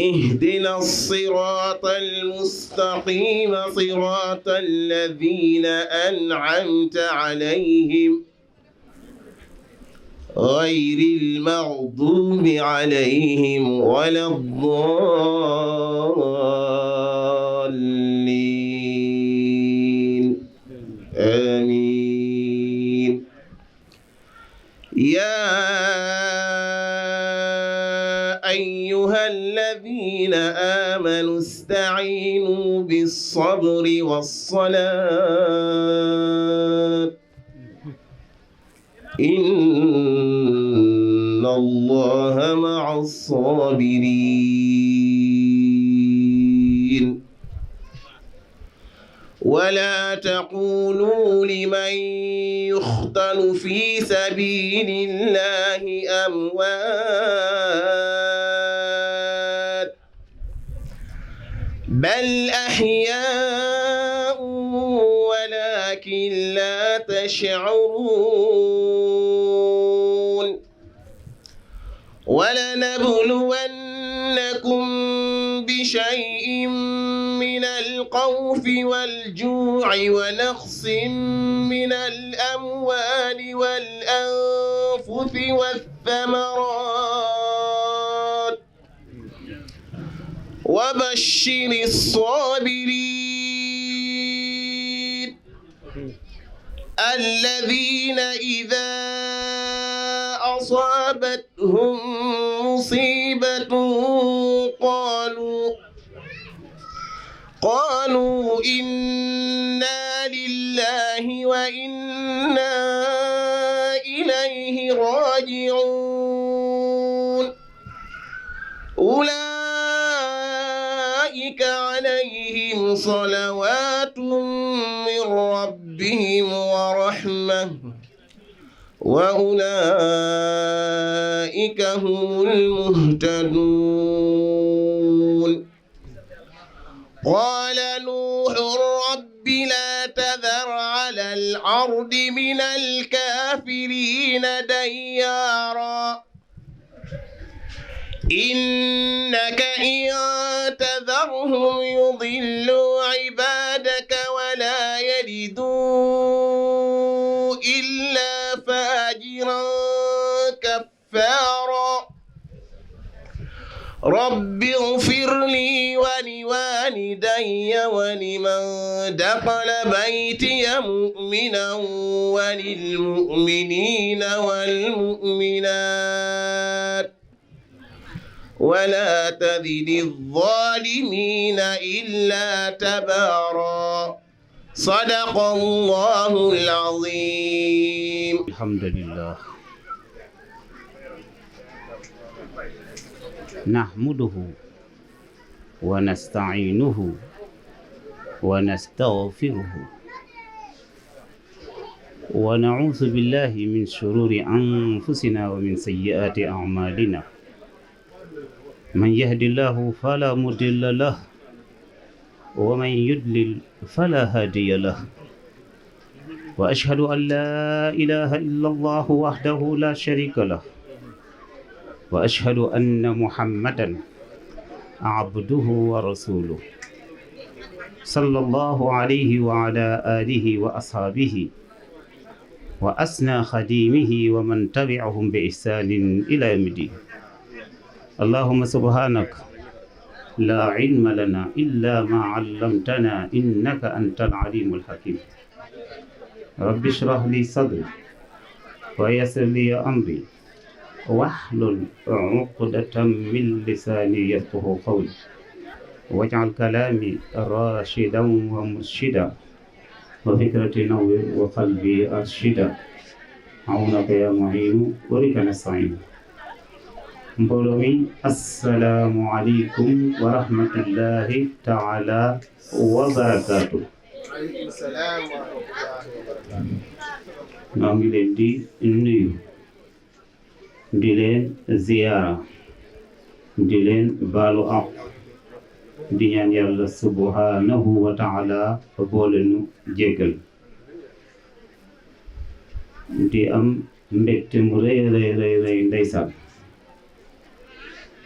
اهدنا الصراط المستقيم صراط الذين أنعمت عليهم غير المغضوب عليهم ولا الضالين آمين. يا أيها الذين آمنوا استعينوا بالصبر والصلاة إن الله مع الصابرين. ولا تقولوا لمن يقتل في سبيل الله أموات بل أحياء ولكن لا تشعرون. ولنبلونكم بشيء من الخوف والجوع ونقص من الأموال والأنفس والثمرات وبشر الصابرين الذين إذا أصابتهم مصيبة قالوا إنا لله وإنا إليه راجعون. أولئك عليهم صلوات من ربهم ورحمة وأولئك هم المهتدون. قال نوح رب لا تذر على الأرض من الكافرين ديارا إنك إن تذرهم يضلوا عبادك ولا يلدوا إلا فاجرا كفارا. رب اغفر لي ولوالدي ولمن دخل بيتي مؤمنا وللمؤمنين والمؤمنات ولا تزد الظالمين إلا تبارا. صدق الله العظيم. الحمد لله نحمده ونستعينه ونستغفره ونعوذ بالله من شرور أنفسنا ومن سيئات أعمالنا من يهد الله فلا مضل له ومن يضلل فلا هادي له وأشهد أن لا إله إلا الله وحده لا شريك له وأشهد أن محمدا عبده ورسوله صلى الله عليه وعلى آله وأصحابه وأسنى خديمه ومن تبعهم بإحسان إلى يوم الدين. اللهم سبحانك لا علم لنا إلا ما علمتنا إنك أنت العليم الحكيم. رب اشرح لي صدري ويسر لي أمري واحلل عقدة من لساني يفقهوا قولي واجعل كلامي راشدا ومرشدا وفكرتي نور وقلبي أرشدا عونك يا معين وبك نستعين. mbooloo mi assalaamu aleykum wa rahmatullahi taala wa barakaatu. Waaleykum salaam wa rahmatullahi wa barakaatu. maa ngi leen di nuyu di leen ziyaara di leen baalu àq di ñaan yàlla subhanahu wa taala boole nu jéggal di am mbégte mu rëy rëy rëy rëy ndeysaan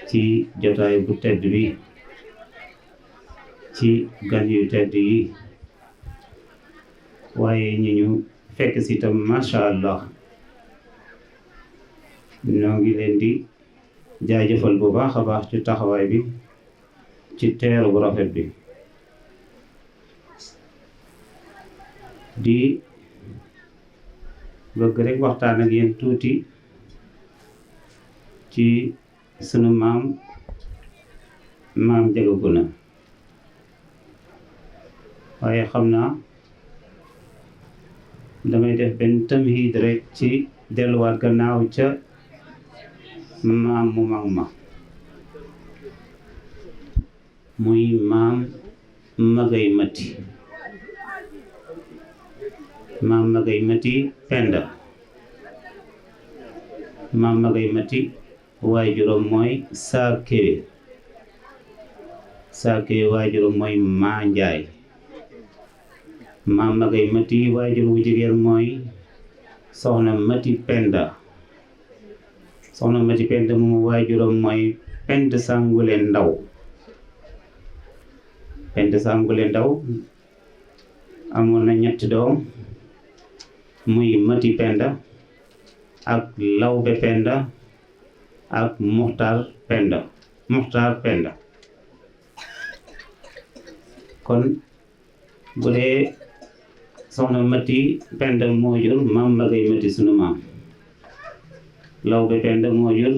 ci ci jotaay bu tedd bi ci gan yu tedd yi waaye ñi ñu fekk si tam masha Allah ñoo ngi leen di jaajëfal bu baax a baax ci taxawaay bi ci teeru bu rafet bi di bëgg rek waxtaan ak yéen tuuti ci sunu maam Njaga Guna waaye xam naa damay def benn tamhid rek ci delluwaat gannaaw ca maam mu mag ma muy maam Magay Mati maam Magay Mati Penda maam Magay Mati waajuram mooy Saakewe waajuram mooy Maa Njaay maam Magay Mati waajur wu jigéen mooy soxna Mati Penda soxna Mati Penda moom waajuram mooy Pend Sangule Ndaw Pend Sangule Ndaw amoon na ñetti doom muy Mati Penda ak Lawbe Penda ak Muxtaar Penda kon bu dee soxna Mati Penda moo jur maam Magay Mati sunu maam Lawbe Penda moo jur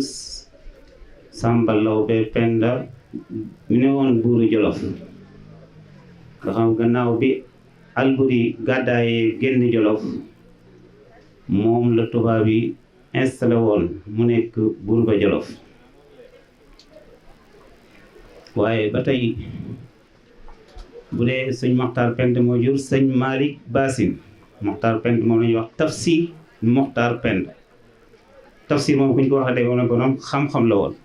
Samba Lawbe Penda mi ne woon buuru Jolof nga xam gannaaw bi Alburi gàddaayee génn Jolof moom la tubaab yi installé woon mu nekk buur ba Jolof waaye ba tey bu dee sëñ Moxtaar Penda moo jur sëñ Malick Basin Moxtaar Penda moom la ñuy wax Tafsir Moxtaar Penda Tafsir moom ku ñu ko waxee day woon borom xam-xam la woon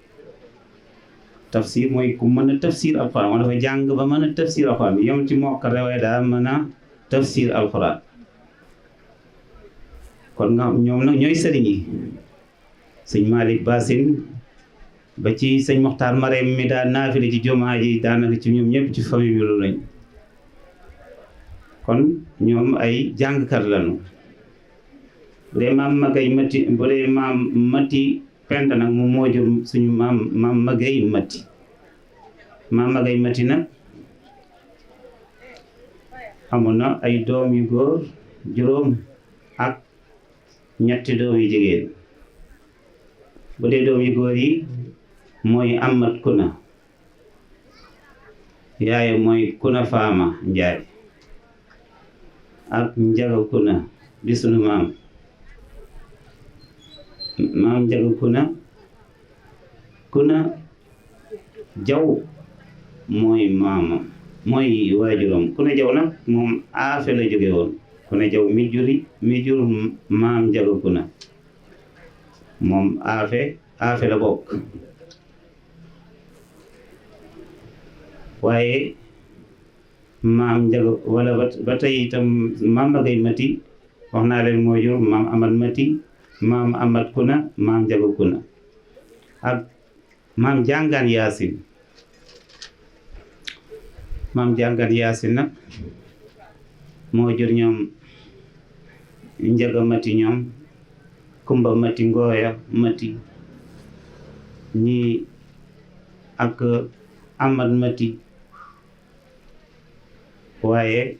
tafsir mooy ku mën a tafsir alxuraan moo dafa jàng ba mën a tafsir alxuraan bi yom ci mokkal waaye daa mën a tafsir alxuraan kon nga ñoom nag ñooy sëriñ yi sëñ Malick Basin ba ci sëñ Moxtaar Mareem mi daa naafile ci jumaa ji daanaka ci ñoom ñëpp ci famille bi lu lañ kon ñoom ay jàngkat lañu bu dee maam Magay Mati bu dee maam Mati Penda nag moom moo jur suñu maam Magay Mati maam Magay Mati nag amoon na ay doom yu góor juróom ak ñetti doom yu jigéen bu dee doom yu góor yi mooy Amat Kuna yaaye mooy Kuna Faama Njaay ak Njaga Kuna di sunu maam Njaga Kuna Jaw mooy maamam mooy waajuram Kuna Jaw nag moom aafe la jóge woon Kuna Jaw mi jur maam Njaga Kuna moom aafe la bokk waaye maam Njaga wala ba tey itam maam Magay Mati wax naa leen moo jur maam Amat Mati maam Amat Kuna maam Njaga Kuna ak maam Jàngaan Yaasin maam Jàngaan Yaasin nag moo jur ñoom Njaga Mati ñoom Kumba Mati Ngooya Mati ñii ak Amat Mati waaye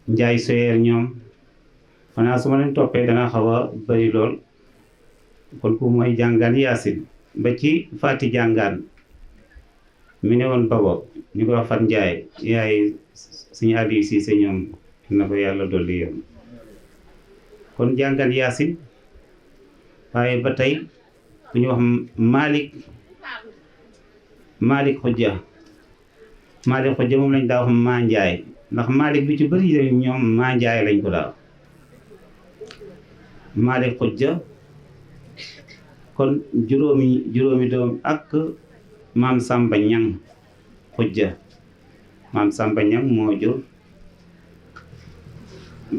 Njaay Soyeer ñoom xanaa su ma leen toppee dana xaw a bari lool kon ku mooy Jàngaan Yaasin ba ci Faati Jàngaan mi ne woon Babo ñu ko wax Fat Njaay yaay suñu Aliou Cissé ñoom na ko yàlla dolli yoon kon Jàngaan Yaasin waaye ba tey ku ñu wax Malick Xujja moom lañ daa wax Maa Njaay ndax Malick bi ci bëri ñoom Maa Njaay lañ ko daaw Malick Xujja kon juróomi doom ak maam Samba Ñang Xujja maam Samba Ñang moo jur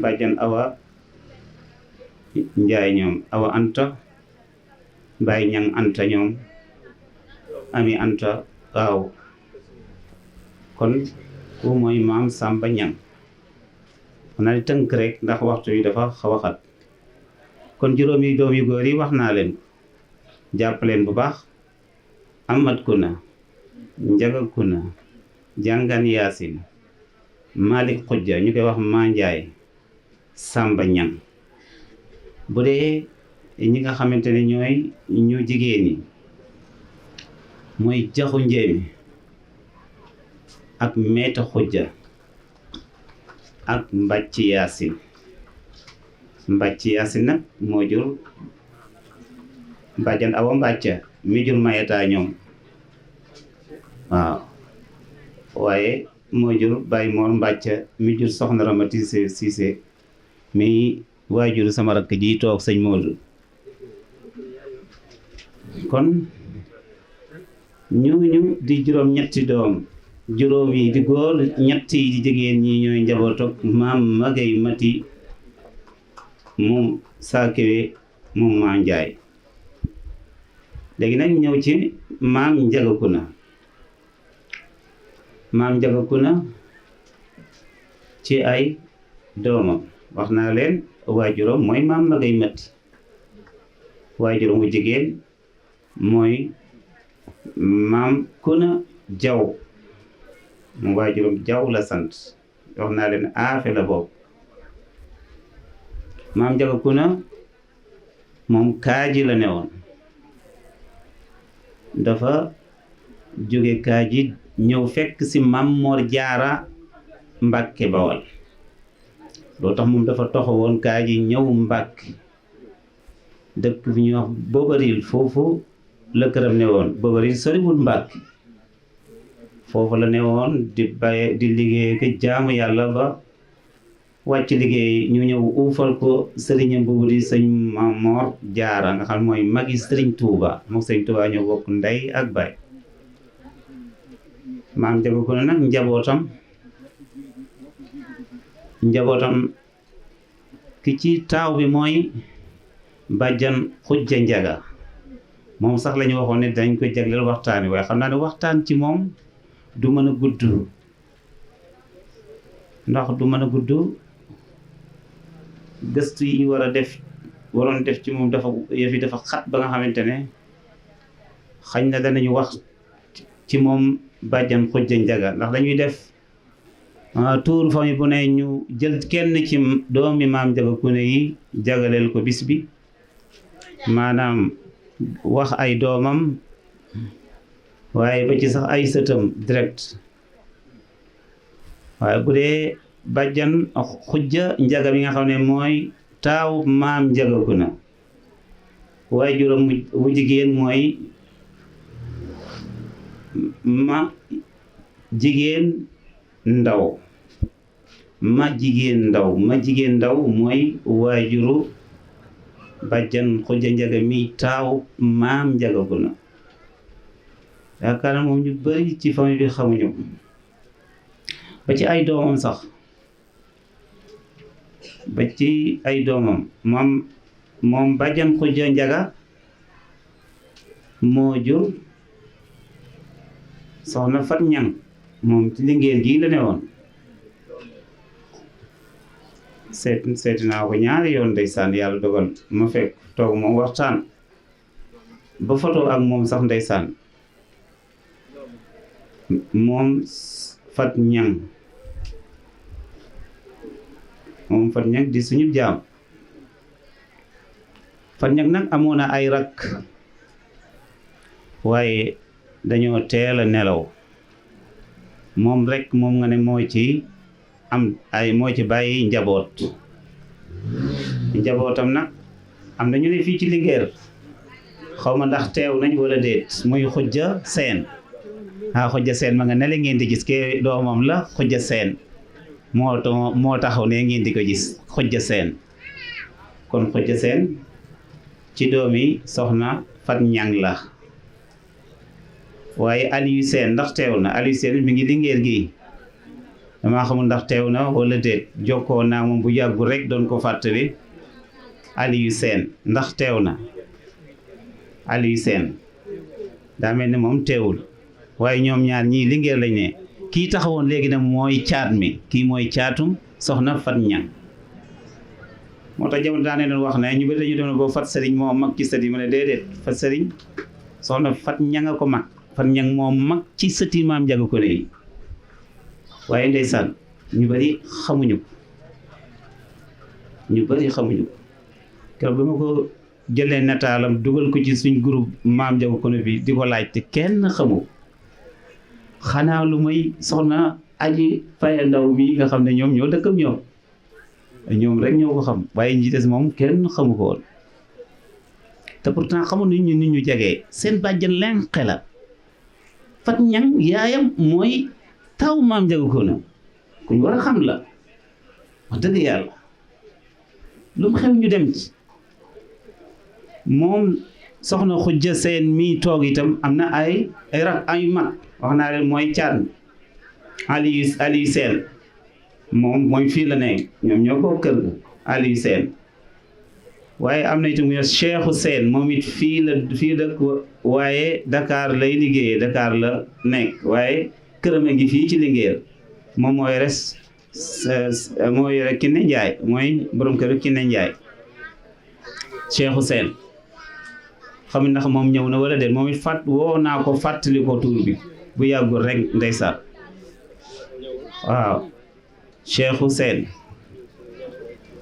bàjjan Awa Njaay ñoom Awa Anta Baay Ñang Anta ñoom Ami Anta waaw kon ku mooy maam Samba Ñang xanaa di tënk rek ndax waxtu yi dafa xaw a xat kon juróomi doom yu góor yi wax naa leen jàpp leen bu baax Amat Kuna Njaga Kuna Jàngan Yaasin Malik Xujja ñu koy wax Manjaay Samba Ñang bu dee ñi nga xamante ne ñooy ñu jigéen ñi mooy Jaxu Njéemi ak Meeta Xujja ak Mbàcc Yaasin Mbàcc Yaasin nag moo jur Bàjjan Awa Mbàcca mi jur Mayeta ñoom waaw waaye moo jur Baye Mor Mbàcca mi jur Soxna Ramati Siise mi waajur sama rakk ji toog sëñ Moodu kon ñu di juróom ñetti doom juróom yi di góor ñett yi di jigéen ñi ñooy njabootok maam Magay Mati moom Saakewe moom maa Njaay léegi nag ñëw ci maam Njaga Kuna maam Njaga Kuna ci ay doomam wax naa leen waajuram mooy maam Magay Mati waajuram wu jigéen mooy maam Kuna Jaw mu waajuram Jaw la sant wax naa leen aafe la boobu maam Njaga Kuna moom Kaaji la newoon dafa jóge Kaaji ñëw fekk ci Maam Moor Jaara Mbàkke Bawal loo tax moom dafa toxawoon Kaaji ñëw Mbàkke dëkk bi ñuy wax Bobaril foofu la këram ne woon Bobaril soriwul Mbàkke foofu la ne woon di baye di liggéey ko jaamu yàlla ba wàcc liggéey ñu ñëw uufal ko sëriñam boobu di sëñ Maam Moor Jaara nga xam mooy magi sëriñ Tuuba moom sëriñ Tuuba ñoo bokk ndey ak baay maam Njaga Kuna nag njabootam ki ci taaw bi mooy bàjjan Xujja Njaga moom sax la ñu waxoon ne dañ ko jagleel waxtaan wi waaye xam naa ne waxtaan ci moom du mën a gudd ndax du mën a gudd gëstu yi ñu waroon def ci moom dafa yëf yi dafa xat ba nga xamante ne xañ na danañu wax ci moom bàjjan Xujja Njaga ndax dañuy def tuur famille bu ne ñu jël kenn ci doomi maam Njaga Kuna yi jagaleel ko bis bi maanaam wax ay doomam waaye ba ci sax ay sëtam direct waaye bu dee bàjjan Xujja Njaga bi nga xam ne mooy taaw maam Njaga Kuna waaye juróom mu jigéen mooy ma jigéen ndaw ma jigéen ndaw mooy waajuru bàjjan Xujja Njaga mi taaw maam Njaga Kuna yaakaar na moom ñu bari ci famille bi xamuñu ba ci ay doomam sax ba ci ay doomam moom bàjjan Xujja Njaga moo jur soxna Fat Ñang moom ci Linguère gii la ne woon seeti naa ko ñaari yoon ndeysaan yàlla dogal ma fekk toog moom waxtaan ba photo ak moom sax ndeysaan moom Fat Ñang di suñu jaam Fat Ñang nag amoon na ay rakk waaye dañoo teel a nelaw moom rek moom nga ne moo ci bàyyi njabootam nag am na ñu ne fii ci Linguère xaw ma ndax teew nañ wala déet muy Xujja Seen Xujja Seen ma nga ne la ngeen di gis ke doomam la Xujja Seen moo taxaw ne ngeen di ko gis Xujja Seen kon Xujja Seen ci doomi soxna Fat Ñang la waaye Aliou Seen ndax teew na Aliou Seen mi ngi Linguère gi damaa xamul ndax teew na wala déet jokkoo naa moom bu yàggu rek doon ko fàttali Aliou Seen ndax teew na Aliou Seen daa mel ne moom teewul waaye ñoom ñaar ñii Linguère lañ ne kii taxawoon léegi nag mooy caat mi kii mooy caatum soxna Fat Ñang moo tax jamono daa ne doon wax ne ñu bëri dañu dem boo Fat Sëriñ moo mag ci sët yi ma ne déedéet Fat Sëriñ soxna Fat Ñang a ko mag Fat Ñang moo mag ci sëti maam Njaga Koné yi waaye ndeysaan ñu bëri xamuñu ko ñu bëri xamuñu ko keroog bi ma ko jëlee nataalam dugal ko ci suñ groupe maam Njaga Koné bi di ko laaj te kenn xamu xanaa lu may soxna Aji Faye Ndaw bi nga xam ne ñoom ñoo dëkk ak ñoom rek ñoo ko xam waaye ñi des moom kenn xamu ko woon te pourtant xamoon nañ nit ñu jegee seen bàjjan lenqe la Fat Ñang yaayam mooy taw maam Njaga Koné ku ñu war a xam la wax dëgg yàlla lu mu xew ñu dem ci moom soxna Xujja Seen mii toog itam am na ay rak ay mag wax naa leen mooy caan Aliou Seen moom mooy fii la ne ñoom ñoo ko kër ga Aliou Seen waaye am na itam ñu Cheikhu Seen moom it fii dëkk waaye Dakar lay liggéeyee Dakar la nekk waaye këram a ngi fii ci Linguère moom mooy res mooy rek Kiné Njaay mooy borom kër Kiné Njaay Cheikhu Seen xam ndax moom ñëw na wala déet moom it woo naa ko fàttali ko tuur bi bu yàggul rek ndeysaan waaw Cheikhu Seen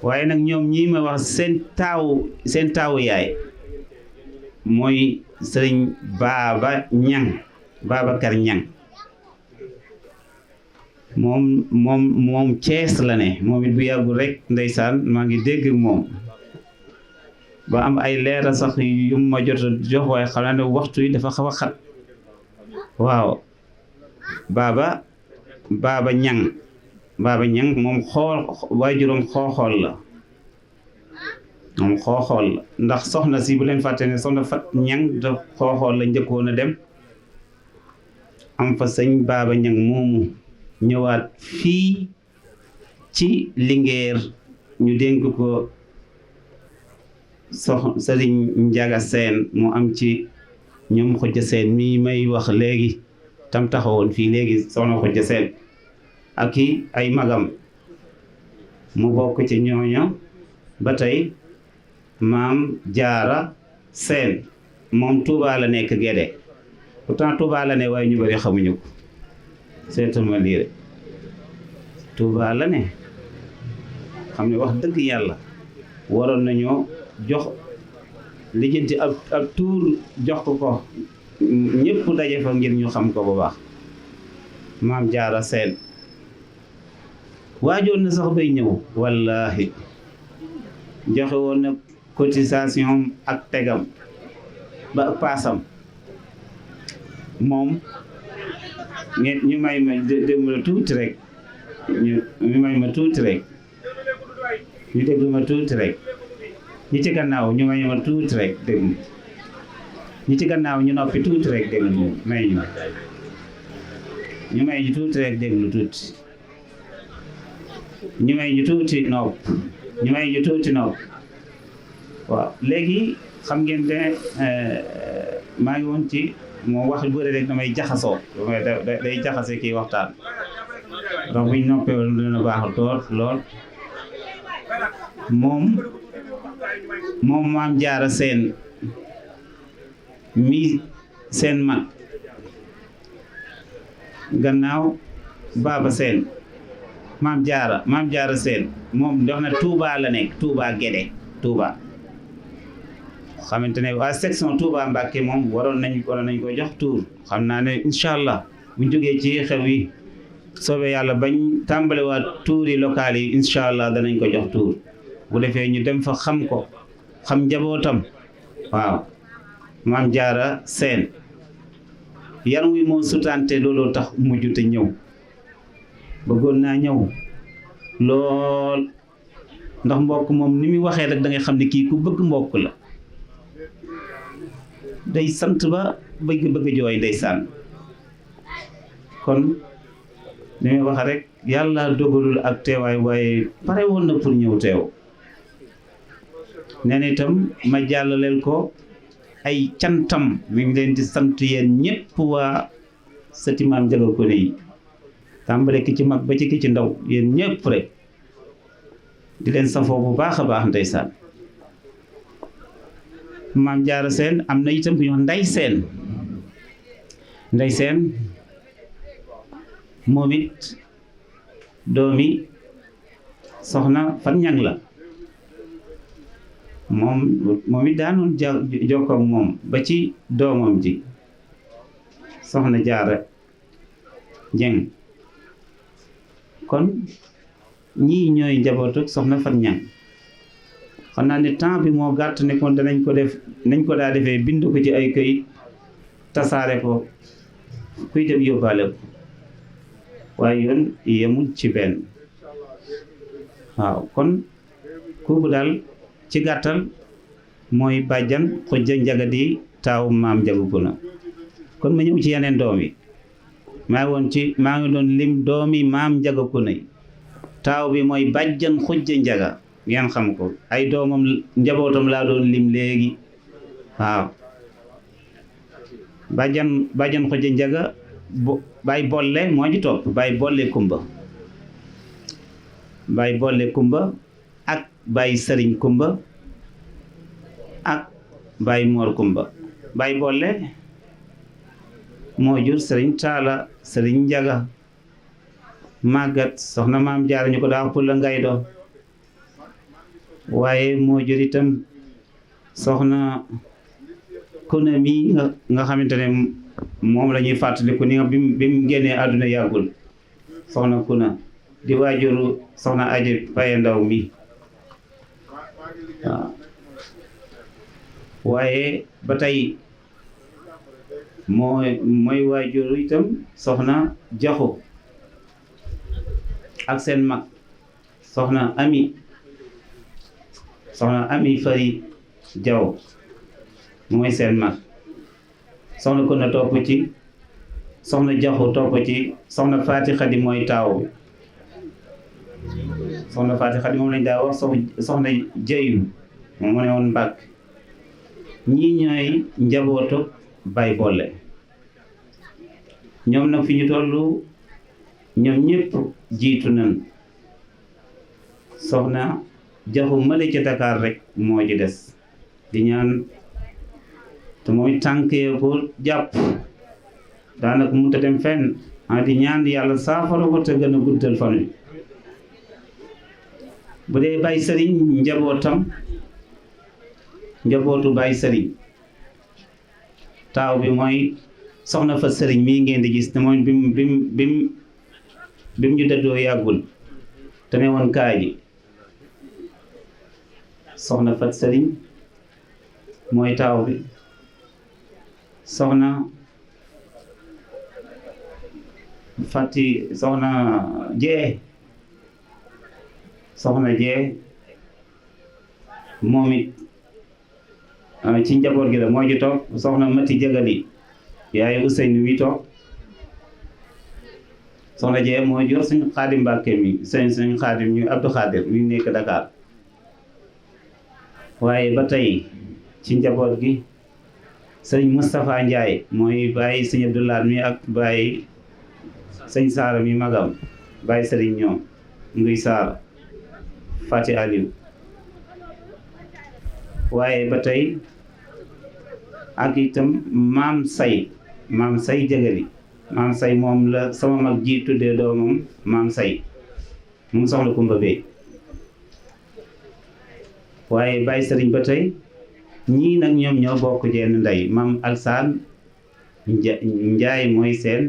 waaye nag ñoom ñii ma wax seen taawu yaay mooy sëriñ Babacar Ñang moom Cees la ne moom it bu yàggul rek ndeysaan maa ngi dégg moom ba am ay leera sax yu ma jot a jox waaye xam naa ne waxtu yi dafa xaw a xat waaw Baba Ñang moom waajuram xooxool la ndax soxna si bu leen fàtte ne soxna Fat Ñang da xooxool la njëkkoon a dem am fa sëñ Baba Ñang moomu ñëwaat fii ci Linguère ñu dénk ko Sëriñ Njaga Seen mu am ci ñoom Xujja Seen mii may wax léegi tam taxawoon fii léegi soxna Xujja Seen ak ay magam mu bokk ci ñooño ba tey maam Jaara Seen moom Touba la nekk Gédé pourtant Touba la ne waaye ñu bari xamuñu ko seetal ma lii rek Touba la ne xam ne wax dëgg yàlla waroon nañoo jox lijjanti ab tuur jox ko ñëpp daje fa ngir ñu xam ko bu baax maam Jaara Seen waajoon na sax bay ñëw wallahi joxe woon na cotisation ak tegam ba ak paasam moom ñu may ma déglu tuuti rek ñu may ma tuuti rek ñu déglu ma tuuti rek ñi ci gannaaw ñu may ma tuuti rek déglu ñi ci gannaaw ñu noppi tuuti rek déglu may ñu may ñu tuuti rek déglu tuuti ñu may ñu tuuti nopp ñu may ñu tuuti nopp waaw léegi xam ngeen ne maa ngi woon ci moo wax bu rek damay jaxasoo day jaxase kii waxtaan donc buñ noppee woon dina baax lool moom maam Jaara Seen mi seen mag gannaaw Baba Seen maam Jaara Seen moom dox na Touba la nekk Touba Gédé Touba xamante ne waa section Touba Mbàkke moom waroon nañ ko jox tuur xam naa ne incha allah buñ jógee ci xew yi soobee yàlla bañ tàmbale waa tuur yi local yi incha allah danañ ko jox tuur bu defee ñu dem fa xam ko xam njabootam waaw maam Jaara Seen yaram wi moo sutante looloo tax mujj te ñëw bëggoon naa ñëw lool ndax mbokk moom ni muy waxee rek da ngay xam ne kii ku bëgg mbokk la day sant ba bëgg jooy ndeysaan kon li may wax rek yàlla dogalul ak teewaay waaye pare woon na pour ñëw teew nee na itam ma jàllaleel ko ay cantam mi ngi leen di sant yéen ñëpp waa sëti maam Njaga Koné yi tàmbale ki ci mag ba ci ki ci ndaw yéen ñëpp rek di leen safoo bu baax a baax ndeysaan maam Jaara Seen am na itam bu ñu wax Ndey Seen moom it doomi soxna Fat Ñang la moom it daanoon jokkoo ak moom ba ci doomam ji soxna Jaara Jeng kon ñii ñooy njabootu soxna Fat Ñang xam naa ne temps bi moo gàtt ne kon danañ ko def nañ ko daa defee bind ko ci ay këyit tasaare ko kuy dem yóbbaale ko waaye yoon yemul ci benn waaw kon kooku daal ci gàttal mooy bàjjan Xujja Njaga di taawu maam Njaga Koné kon ma ñëw ci yeneen doom yi maa ngi doon lim doomi maam Njaga Koné taaw bi mooy bàjjan Xujja Njaga ngeen xam ko ay doomam njabootam laa doon lim léegi waaw bàjjan Xujja Njaga Baay Bolle moo ci topp Baay Bolle Kumba ak Baay Sëriñ Kumba ak Baay Moor Kumba Baay Bolle moo jur Sëriñ Taala Sëriñ Njaga màggat soxna maam Jaara ñu ko daa Pulla Ngaydo waaye moo jur itam soxna Koné mi nga xamante ne moom la ñuy fàttaliku ni nga bi mu génnee àdduna yàggul soxna Koné di waajuru soxna Aji Paye Ndaw mi waaw waaye ba tey mooy waajuru itam soxna Jaxu ak seen mag soxna Ami Fari Jaw mooy seen mag soxna Koné topp ci soxna Jaxu topp ci soxna Faati Xadi mooy taaw bi soxna Faati Xadi moom lañ daa wax soxna Jëyu moom mu ne woon Mbàkk ñii ñooy njabootu Baay Bolle ñoom nag fi ñu tollu ñoom ñëpp jiitu nañ soxna Jaxu male ci Dakar rek moo ci des di ñaan te mooy tànkee ko jàpp daanaka mënut a dem fenn di ñaan yàlla saafara ko te gën a guddal fan wi bu dee Baay Sëriñ njabootu Baay Sëriñ taaw bi mooy soxna Fat Sëriñ mii ngeen di gis te mooy bim ñu dëddoo yàggul te ne woon kaaji soxna Fat Sëriñ mooy taaw bi soxna Jee moom it ci njaboot gi la moo ci toog soxna Mati Jagali yaay Ousseynou mi toog soxna Jee moo jur suñu Xaadim Mbàkke mi suñu Xaadim ñu Abdou Xaadir mi nekk Dakar waaye ba tey ci njaboot gi sëñ Moustapha Ndiaye mooy bàyyi sëñ Abdoulaye mi ak bàyyi sëñ Saara mi magam bàyyi sëriñ ñoom nguy Saara Fati Aliou waaye ba tey ak itam maam say Jagali maam say moom la sama mag ji tuddee doomam maam say mu soxla Kumba Bey waaye bàyyi sëriñ ba tey ñii nag ñoom ñoo bokk jenn ndey maam Alsaan Njaay mooy seen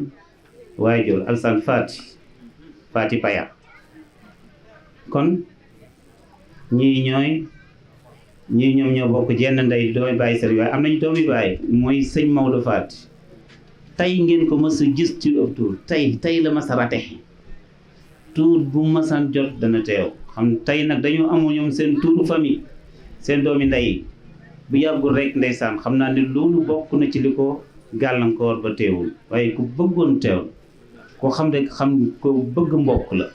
waajur Alsaan Faati Paya kon ñii ñoom ñoo bokk jenn ndey doomi bàyyi sëriñ waaye am nañu doomi bàyyi mooy sëñ Maodo Faati tey ngeen ko mës a gis ci ëpp tuur tey la mas a rate tuur bu masaan jot dana teew xam tey nag dañoo amoo ñoom seen tuuru famille seen doomi ndey bu yàggul rek ndeysaan xam naa ne loolu bokk na ci li ko gàllankoor ba teewul waaye ku bëggoon teew ko xam rek xam ko bëgg mbokk la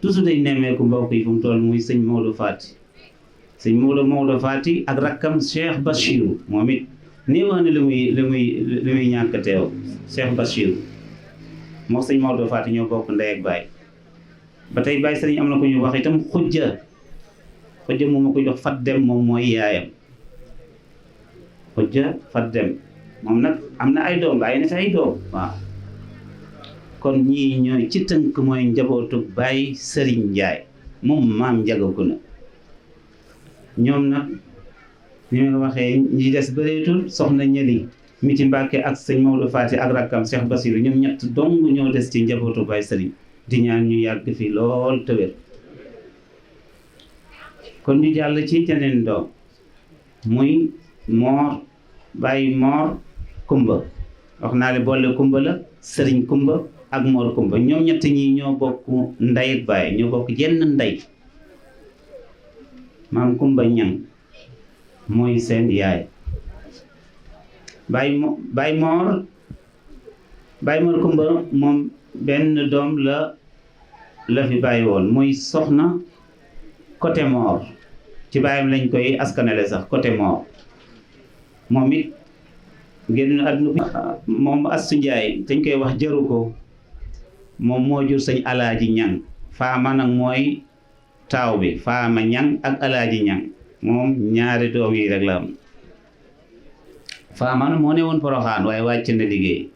toujours day nemmeeku mbokk yi fu mu toll muy sëñ Maodo Faati sëñ Maodo Fati ak rakkam Cheikh Bachirou moom it nii wax ne li muy ñàkk teew Cheikh Bachirou moo sëñ Maodo Fati ñoo bokk ndey ak baay ba tey baay sëriñ am na ko ñu wax itam xujja moom ma ko jox fat dem moom mooy yaayam xujja fat dem moom nag am na ay doom bàyyi na fi ay doom waaw kon ñii ñooy ci tënk mooy njabootu baay sëriñ Njaay moom maam njagaku na ñoom nag ni ma waxee ñi des bëreetul soxna ñëli mi ci Mbàkke ak sëñ Maodo Fati ak rakkam Cheikh Bassirou ñoom ñett dong ñoo des ci njabootu baay sëriñ di ñaan ñu yàgg fi lool te wér kon ñu jàll ci jeneen doom muy Moor Baay Moor Kumba wax naa le boole Kumba la sëriñ Kumba ak Moor Kumba ñoom ñett ñi ñoo bokk ndey ak baay ñoo bokk jenn ndey maam Kumba Ñang mooy seen yaay Baay Moor Kumba moom benn doom la fi bàyyi woon muy soxna côté Moor ci baayam lañ koy askanale sax côté Moor moom it génn àdduna moom Astu Njaay dañ koy wax jëru ko moom moo jur sëñ Alaaji Ñang Faama nag mooy taaw bi Faama Ñang ak Alaaji Ñang moom ñaari doom yi rek la am Faama moo ne woon Poroxaan waaye wàcc na liggéey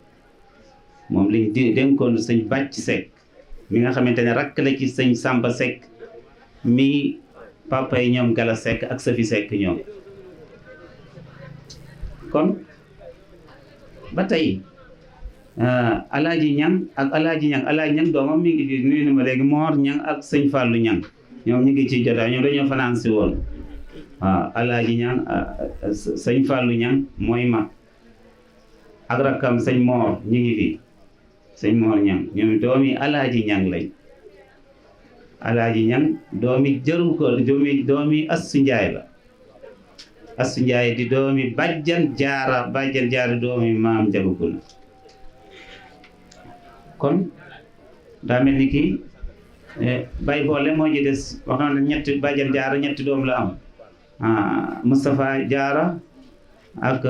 moom liñ dénkoon sëñ Bàcc Sekk mi nga xamante ne rakk la ci sëñ Samba Sekk mi papa yi ñoom Gala Sekk ak Safi Sekk ñoom kon ba tey Alaaji Ñang ak Alaaji Ñang doomam mi ngi fi nuyu na ma léegi Moor Ñang ak sëñ Fàllu Ñang ñoom ñu ngi ci jotaay ñoom dañoo fanaan si woon waaw Alaaji Ñang sëñ Fàllu Ñang mooy mag ak rakkam sëñ Moor ñu ngi fi sëñ Moor Ñang ñoom doomi Alaaji Ñang lañ Alaaji Ñang doomi jëru ko doomi Astu Njaay la Astu Njaay di doomi Bàjjan Jaara doomi maam Njaga na kon daa mel ni kii bay boole moo ci des wax na ñetti Bàjjan Jaara ñetti doom la am Moustapha Jaara ak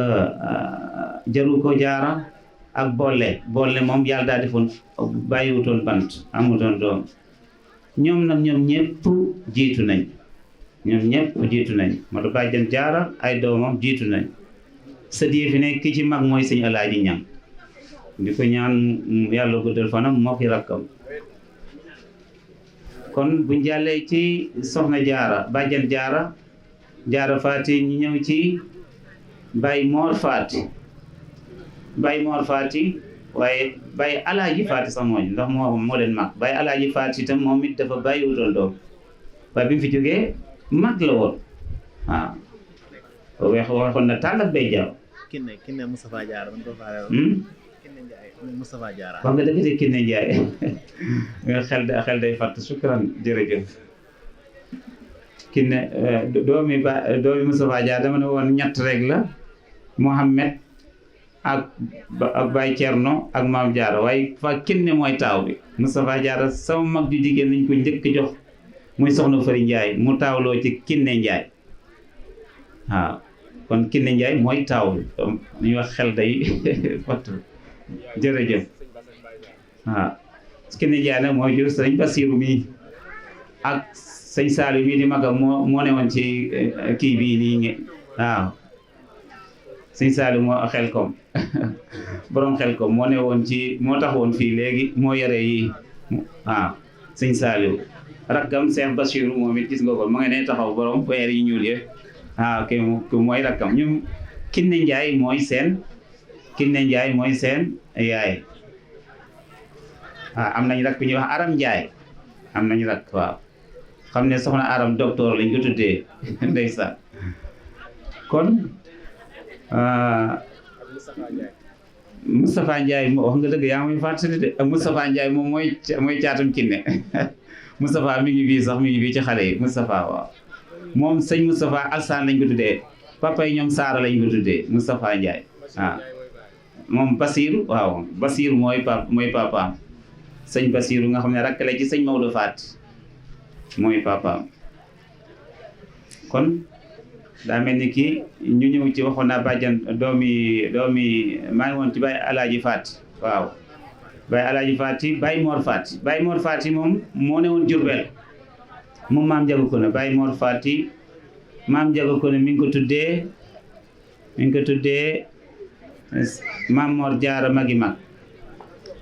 jaru ko Jaara ak boole moom yàlla daa defoon bàyyiwutoon bant amutoon doom ñoom nag ñoom ñëpp jiitu nañ moo tax Bàjjan Jaara ay doomam jiitu nañ sët yi fi ne ki ci mag mooy sëñ Alaaji Ñang di ko ñaan yàlla guddal fanam moo ki rakkam kon buñ jàllee ci soxna Jaara Bàjjan Jaara Faati ñu ñëw ci Baay Moor Faati waaye Baay Alaaji Faati sax mooy ndax moo leen mag Baay Alaaji Faati itam moom it dafa bàyyi wutoon doom waaye bi mu fi jógee mag la woon waaw waxoon na tàll ak bay jaaw kinne Moustapha Diarra man ko faale kinne Ndiaye Moustapha Diarra wax nga dëgg de Kinne Ndiaye xel day fàtt sukran jërëjëf Kinne doomi Moustapha Diarra dama ne woon ñett rek la Mohamed ak Baye Thierno ak Maam Diarra waaye fa Kinne mooy taaw bi Moustapha Diarra sama mag ju jigéen lañ ko njëkk jox muy soxna Fari Ndiaye mu taawloo ci Kinne Ndiaye waaw kon Kinne Ndiaye mooy taaw bi ñuy wax xel day fàtt jërëjëf waaw Kinne Ndiaye nag mooy jur sëñ Basiiru mii ak sëñ Saliou mii di magam moo ne woon ci kii bii nii waaw sëñ Saliou moo xel kom borom xel kom moo ne woon moo tax woon fii léegi moo yore yi waaw sëñ Saliou rakkam Cheikh Bachirou moom it gis nga ko ma nga ne taxaw borom weer yi ñuul yëpp waaw kii mooy rakkam ñoom Kinne Ndiaye mooy seen yaay waaw am nañ rakk ñuy wax Aram Ndiaye am nañ rakk waaw xam ne soxna Aram docteur lañ ko tuddee ndeysaan kon Moustapha Ndiaye wax nga dëgg yaa ngi muy fàttali de ak Moustapha Ndiaye moom mooy caatam Kinne Moustapha mi ngi fii sax mi ngi fii ci xale yi Moustapha waaw moom sëñ Moustapha Alsaan lañ ko tuddee papa yi ñoom Saara lañ ko tuddee Moustapha Ndiaye waaw moom Basiiru waaw Basiiru mooy papaam sëñ Basiiru nga xam ne rakk la ci sëñ Maodo Faat mooy papaam kon daa mel ni kii ñu ñëw ci waxoon naa bàjjan doomi maa ngi woon ci Baye Alaaji Faati waaw Baye Alaaji Faati Baye Mor Faati moom moo ne woon Jurbel moom maam Njaga Koné Baye Mor Faati maam Njaga Koné mi ngi ko tuddee maam Mor Jaara magi mag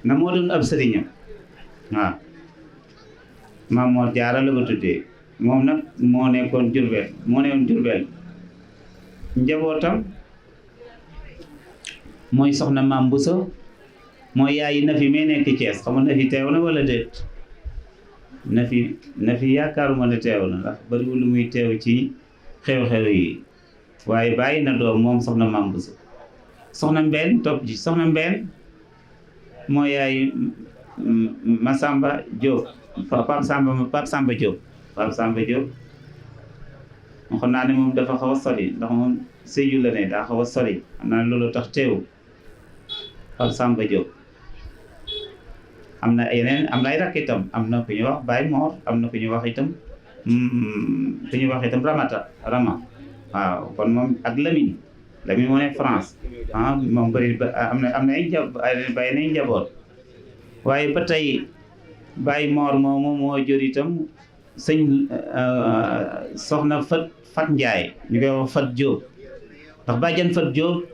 na moo doon ab sëriñam waaw maam Mor Jaara la ko tuddee moom nag moo nekkoon Jurbel njabootam mooy soxna maam Bousso mooy yaayi Nafi mee nekk Thiès xam nga Nafi teew na wala déet Nafi yaakaaruma ne teew na ndax bariwul lu muy teew ci xew-xew yi waaye bàyyi na doom moom soxna maam Bousso soxna Mbène topp ci soxna Mbène mooy yaayi Masamba Diop Pape Samba Diop moo xam naa ne moom dafa xaw a sori ndax moom Sédhiou la ne daa xaw a sori xam naa ne loolu tax teew Pape Samba Diop am na yeneen am na ay rakk itam am na ku ñuy wax Baye Mor am na ku ñuy wax itam Rama waaw kon moom ak Lamine moo ne France moom bëri am na ay njaboot waaye ba tey Baye Mor moomu moo jur itam sëñ soxna Fat Ndiaye ñu koy wax Fat Diop ndax bàjjan Fat Diop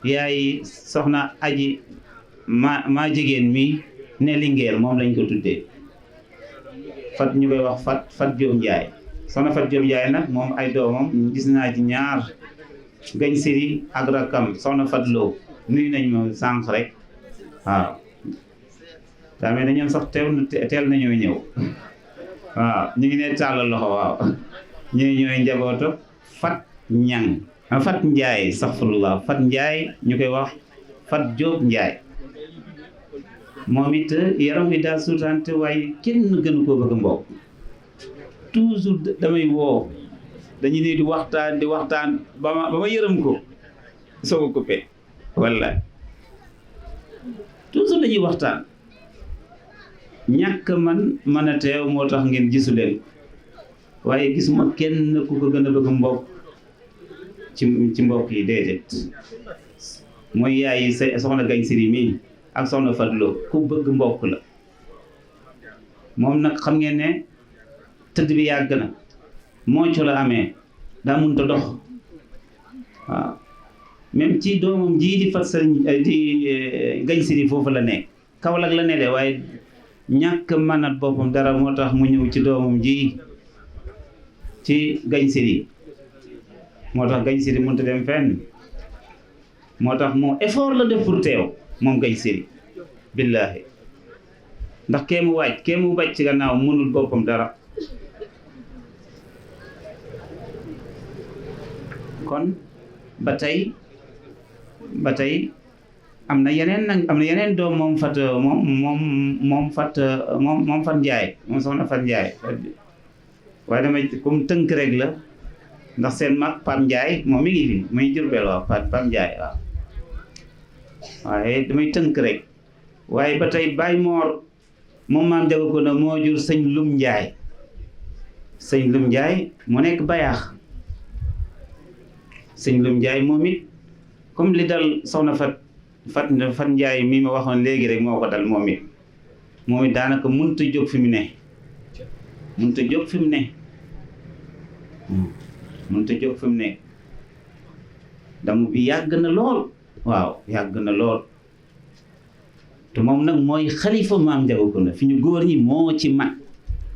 yaay soxna aji maa jigéen mi ne Linguère moom lañ ko tuddee Fat ñu koy wax Fat Diop Ndiaye soxna Fat Diop Ndiaye nag moom ay doomam gis naa ci ñaar gañ siri ak rakam soxna Fat Lo nuyu nañ ma sànq rek waaw daa mel ne ñoom sax teel nañoo ñëw waaw ñu ngi ne tàllal loxo waaw ñooy njabootu Fat Ñang Fat Ndiaye saxfurullah Fat Ndiaye ñu koy wax Fat Diop Ndiaye moom it yaram wi daa suutante waaye kenn gënu koo bëgg mbokk toujours damay woo dañu ne di waxtaan ba ma yërëm ko soog a coupé walla toujours dañuy waxtaan ñàkk man mën a teew moo tax ngeen gisu leen waaye gisuma kenn ku ko gën a bëgg mbokk ci mbokk yi déedéet mooy yaay soxna gañ siri mii ak soxna Fadlo ku bëgg mbokk la moom nag xam ngeen ne tëdd bi yàgg na moo co la amee daa mënut a dox waaw même ci doomam jii di fat sëriñ di gañ siri foofu la nekk Kaolack la ne de waaye ñàkk manat boppam dara moo tax mu ñëw ci doomam ji ci gañ siri moo tax gañ siri mënut a dem fenn moo tax moo effort la def pour teew moom gañ siri billaahi ndax kee mu wàcc ci gannaaw mënul boppam dara kon ba tey am na yeneen doom moom Fat Ndiaye moom soxna Fat Ndiaye waaye damay comme tënk rek la ndax seen mag Pam Ndiaye moom mi ngi fi muy Jurbel waaw Pam Ndiaye waaw waaye damay tënk rek waaye ba tey Baye Mor moom maam Njaga Koné moo jur sëñ Lum Ndiaye mu nekk bayaax sëñ Lum Ndiaye moom it comme li dal soxna Fat Ndiaye mi ma waxoon léegi rek moo ko dal moom it daanaka mënut a jóg fi mu ne damu bi yàgg na lool waaw yàgg na lool te moom nag mooy xalifa maam Njaga Koné fi ñu góor ñi moo ci mag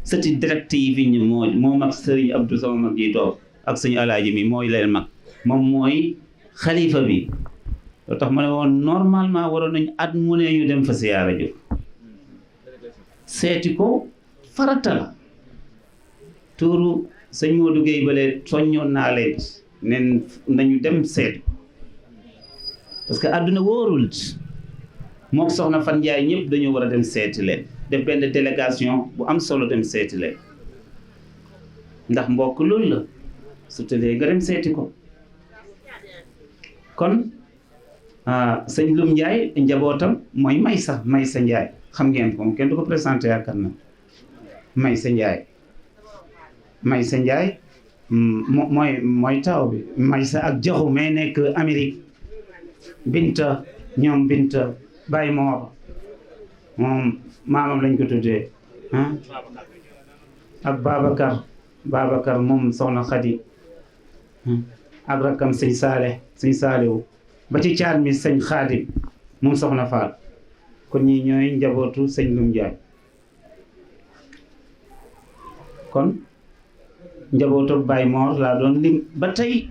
sëti direct yi fi ñu moo mag sëriñ Abdou sama mag ji toog ak suñu alaaji mi mooy leen mag moom mooy xalifa bi loo tax ma ne woon normalement waroon nañu at mu ne ñu dem fa siyaara ju seeti ko farata la tuuru sëñ Modou Gueye bale soññoon naa leen nen nañu dem seeti parce que àdduna wóorul mook soxna Fan Njaay ñëpp dañoo war a dem seeti leen def benn délégation bu am solo dem seeti leen ndax mbokk loolu la su tëddee nga dem seeti ko kon sëñ Lum Ndiaye njabootam mooy Maysa Ndiaye xam ngeen ko moom kenn du ko présenté yaakaar na Maysa Ndiaye mooy taw bi Maysa ak Jaxu may nekk Amérique Binta ñoom Binta Baye Mor moom maamam lañ ko tuddee ak Babacar moom soxna Xadi ak rakkam sëñ Saalewu ba ci caat mi sëñ Xaadim moom soxna Faal kon ñi ñooy njabootu sëñ Lum Njaay kon njabootu Baye Mor laa doon lim ba tey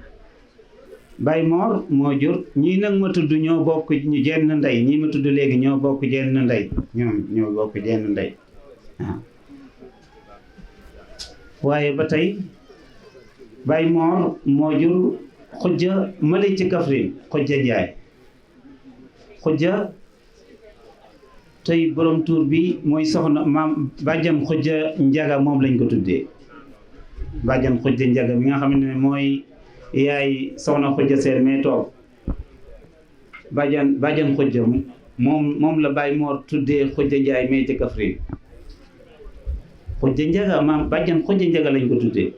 Baye Mor moo jur ñii nag ma tudd ñoo bokk ñu jenn ndey ñii ma tudd léegi ñoo bokk jenn ndey ñoo bokk jenn ndey waaw waaye ba tey Baye Mor moo jur xujja mali ci Kaffrine xujja Njaay xujja tey borom tuur bi mooy soxna maam bàjjan xujja Njaga moom lañ ko tuddee bàjjan xujja Njaga mi nga xam ne mooy yaay soxna xujja seen mais toog bàjjan xujja moom la Baye Mor tuddee xujja Njaay mais ci Kaffrine xujja Njaga maam bàjjan xujja Njaga lañ ko tuddee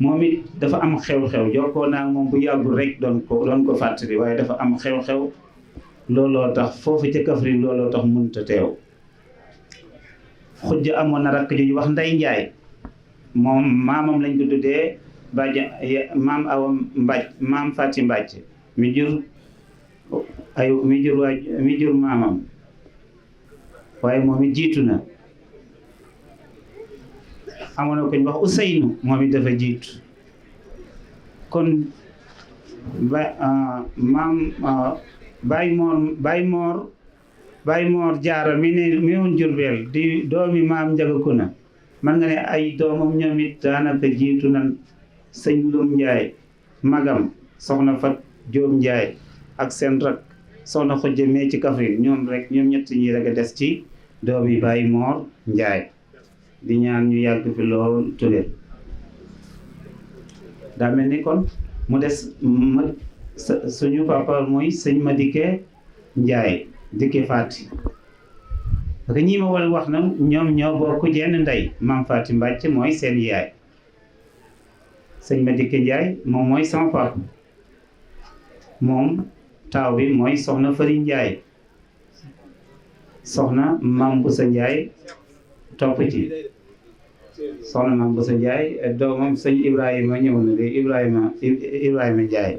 moom it dafa am xew-xew jokkoo naa moom bu yàggul rek doon ko fàttali waaye dafa am xew-xew looloo tax foofu ca Kaffrine looloo tax mënut a teew xujja amoon na rakk ju ñu wax Ndey Njaay moom maamam lañ ko tuddee maam Awa Mbàcc maam Fati Mbàcc mi jur maamam waaye moom it jiitu na amoon na ko ñu wax Ousseynou moom it dafa jiitu kon Baye Mor Jaara mi woon Jurbel di doomi maam Njaga Kuna man nga ne ay doomam ñoom it daanaka jiitu nan sëñ Lum Njaay magam soxna Fat Jóob Njaay ak seen rak soxna Xujja mee ci Kaffrine ñoom ñett ñi rek a des ci doomi Baye Mor Njaay di ñaan ñu yàgg fi lool tële daa mel ni kon mu des suñu papa mooy sëñ Madike Njaay Dike Faati parce que ñi ma war wax na ñoom ñoo bokk jenn ndey maam Faati Mbàcc mooy seen yaay sëñ Madike Njaay moom mooy sama papa moom taaw bi mooy soxna Fari Njaay soxna Maam Busa Njaay topp ci soxna Maam Busa Njaay doomam sëñ Ibrahima ñëw na de Ibrahima Njaay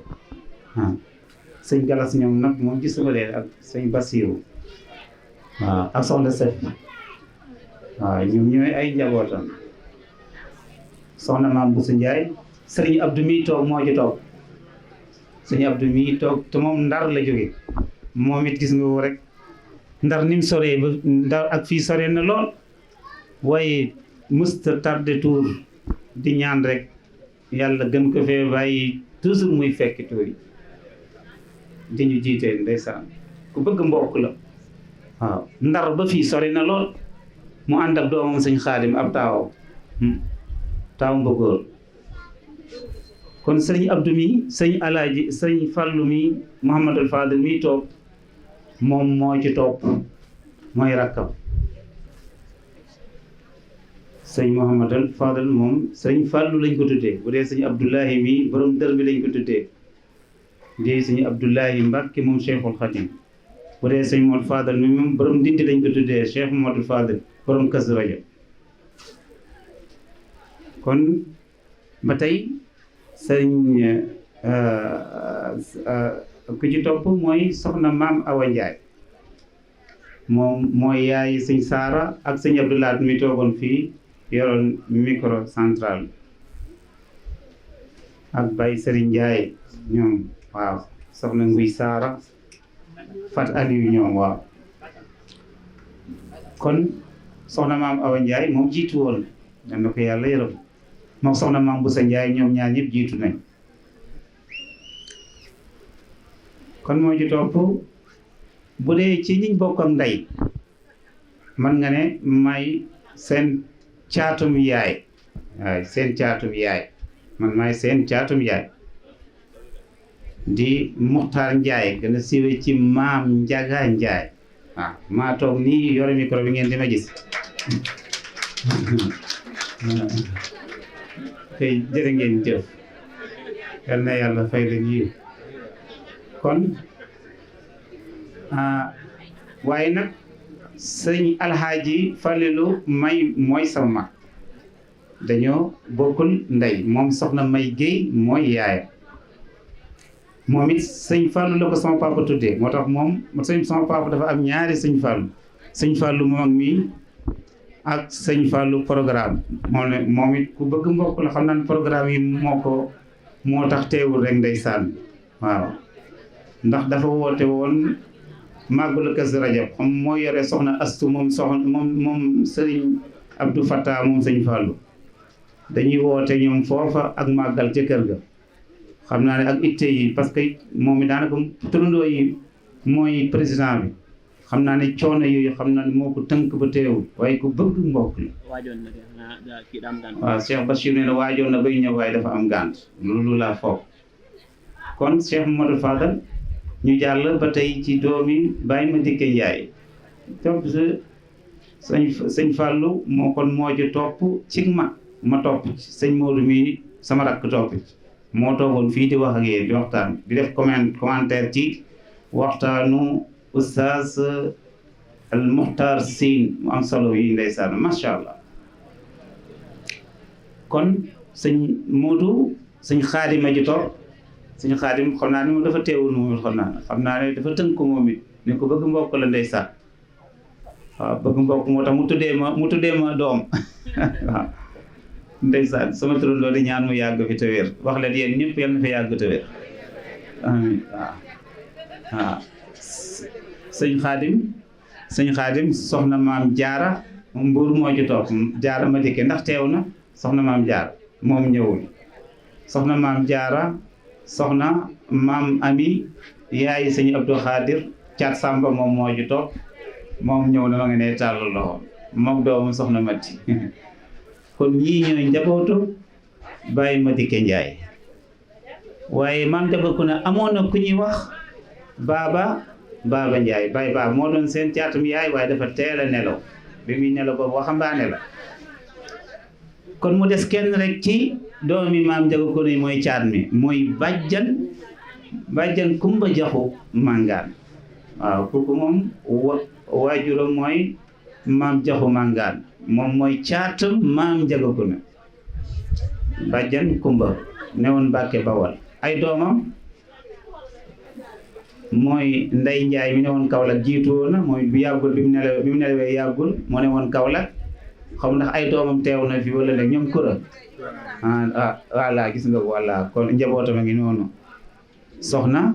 sëñ Galas ñoom nag moom gisuma leen ak sëñ Basiiru waaw ak soxna Sef waaw ñoom ñooy ay njabootam soxna Maam Busa Njaay sëriñ Abdou mi toog moo ci toog sëñ Abdou mi toog te moom Ndar la jóge moom it gis nga ko rek Ndar ni mu soree ba Ndar ak fii soree na lool waaye musta tardé tuur di ñaan rek yàlla gën ko fee bàyyi toujours muy fekk tuur yi di ñu jiitee ndeysaan ku bëgg mbokk la waaw Ndar ba fii sori na lool mu ànd ak doomam sëñ Xaadim ab taawam ba góor kon sëñ Abdou mi sëñ Alaaji sëñ Fallu mi Mouhamadul Fadil mi toog moom moo ci topp mooy rakkam sëñ Mouhamadul Fadil moom sëñ Fallu lañ ko tuddee bu dee sëñ Abdoulahi mi borom dër bi lañ ko tuddee di sëñ Abdoulahi Mbàkke moom Cheikhul Khadim bu dee sëñ Modou Fadal mi moom borom Ndindi lañ ko tuddee Cheikh Modou Fadal borom Kazu Rajab kon ba tey sëñ ku ci topp mooy soxna Maam Awa Njaay moom mooy yaay sëñ Saara ak sëñ Abdoulaat mi toogoon fii yoroon micro central ak Baye Serigne Njaay ñoom waaw soxna Nguy Saara Fat Aliou ñoom waaw kon soxna Maam Awa Njaay moom jiitu woon yal na ko yàlla yërëm moom soxna Maam Busa Njaay ñoom ñaar ñëpp jiitu nañ kon moo ci topp bu dee ci ñiñ bokk ak ndey man nga ne may seen caatum yaay waaye seen caatum yaay man maay seen caatum yaay di Muxtaar Njaay gën a siiwee ci Maam Njaga Njaay waaw maa toog nii yore micro bi ngeen di ma gis kay jërë ngeen jëf yal na yàlla fay leen yiw kon waaye nag sëñ alxaaji Falilu May mooy sama mag dañoo bokkul ndey moom soxna May Géey mooy yaayam moom it sëñ Fallu la ko sama papa tuddee moo tax moom sama papa dafa am ñaari sëñ Fallu sëñ Fallu mu mag mi ak sëñ Fallu programme moom it ku bëgg mbokk la xam naa ne programme yi moo tax teewul rek ndeysaan waaw ndax dafa woote woon màggalu Kazu Rajab xam moo yore soxna Astu moom sëriñ Abdou Fattah moom sëñ Fallu dañuy woote ñoom foofa ak màggal ca kër ga xam naa ne ak itte yi parce que moom it daanaka turandoo yi mooy président bi xam naa ne coono yooyu xam naa ne moo ko tënk ba teewul waaye ku bëgg mbokk la. waajoon na de kii daa am gànt. waaw Cheikh Bachir nee na waajoon na bay ñëw waaye dafa am gànt loolu laa foog kon Cheikh Mamadou Fadal ñu jàll ba tey ci doomi Baye Madické Ndiaye topp sëñ Fallou moo ci topp ci ma topp ci sëñ Modou mi sama rakk topp moo toogoon fii di wax ak yéen di waxtaan di def commentaire ci waxtaanu Oustaz Al Muxtar Siin mu am solo yi ndeysaan macha allah kon sëñ Modou sëñ Xaadim a ji toog sëñ Xaadim xam naa ne moom dafa teewul moom xam naa ne dafa tënk moom it ne ko bëgg mbokk la ndeysaan waaw bëgg mbokk moo tax mu tuddee ma doom waaw ndeysaan sama turandoo di ñaan mu yàgg fi te wér wax leen yéen ñëpp yal na fi yàgg te wér amiin waaw sëñ Xaadim soxna maam Jaara Mbuur moo ci toog Jaara Madické ndax teew na soxna maam Jaara moom ñëwul soxna maam Jaara soxna maam Ami yaay sëñ Abdou Khadir Caat Samba moom moo ci toog moom ñëw na ma nga ne tàllal loxo moom doomu soxna Mati kon ñii ñooy njabootu Baye Madické Ndiaye waaye maam Jaga ku ne amoon na ku ñuy wax Baba Ndiaye Baye Baba moo doon seen caatum yaay waaye dafa teel a nelaw bi muy nelaw boobu waxambaane la kon mu des kenn rek ci doomi maam Jaga ku ne mooy caat mi mooy bàjjan Kumba Jaxu Màngaan waaw kooku moom waajuram mooy maam Jaxu Màngaan moom mooy caatam maam Jaga ku ne bàjjan Kumba newoon Mbàkke Bawal ay doomam mooy Ndey Njaay mi newoon Kaolack jiitu woon na mooy bu yàggul bi mu nelawee yàggul moo newoon Kaolack xam ndax ay doomam teew na fi wala léegi ñoom kura voilà gis nga ko voilà kon njabootam a ngi noonu soxna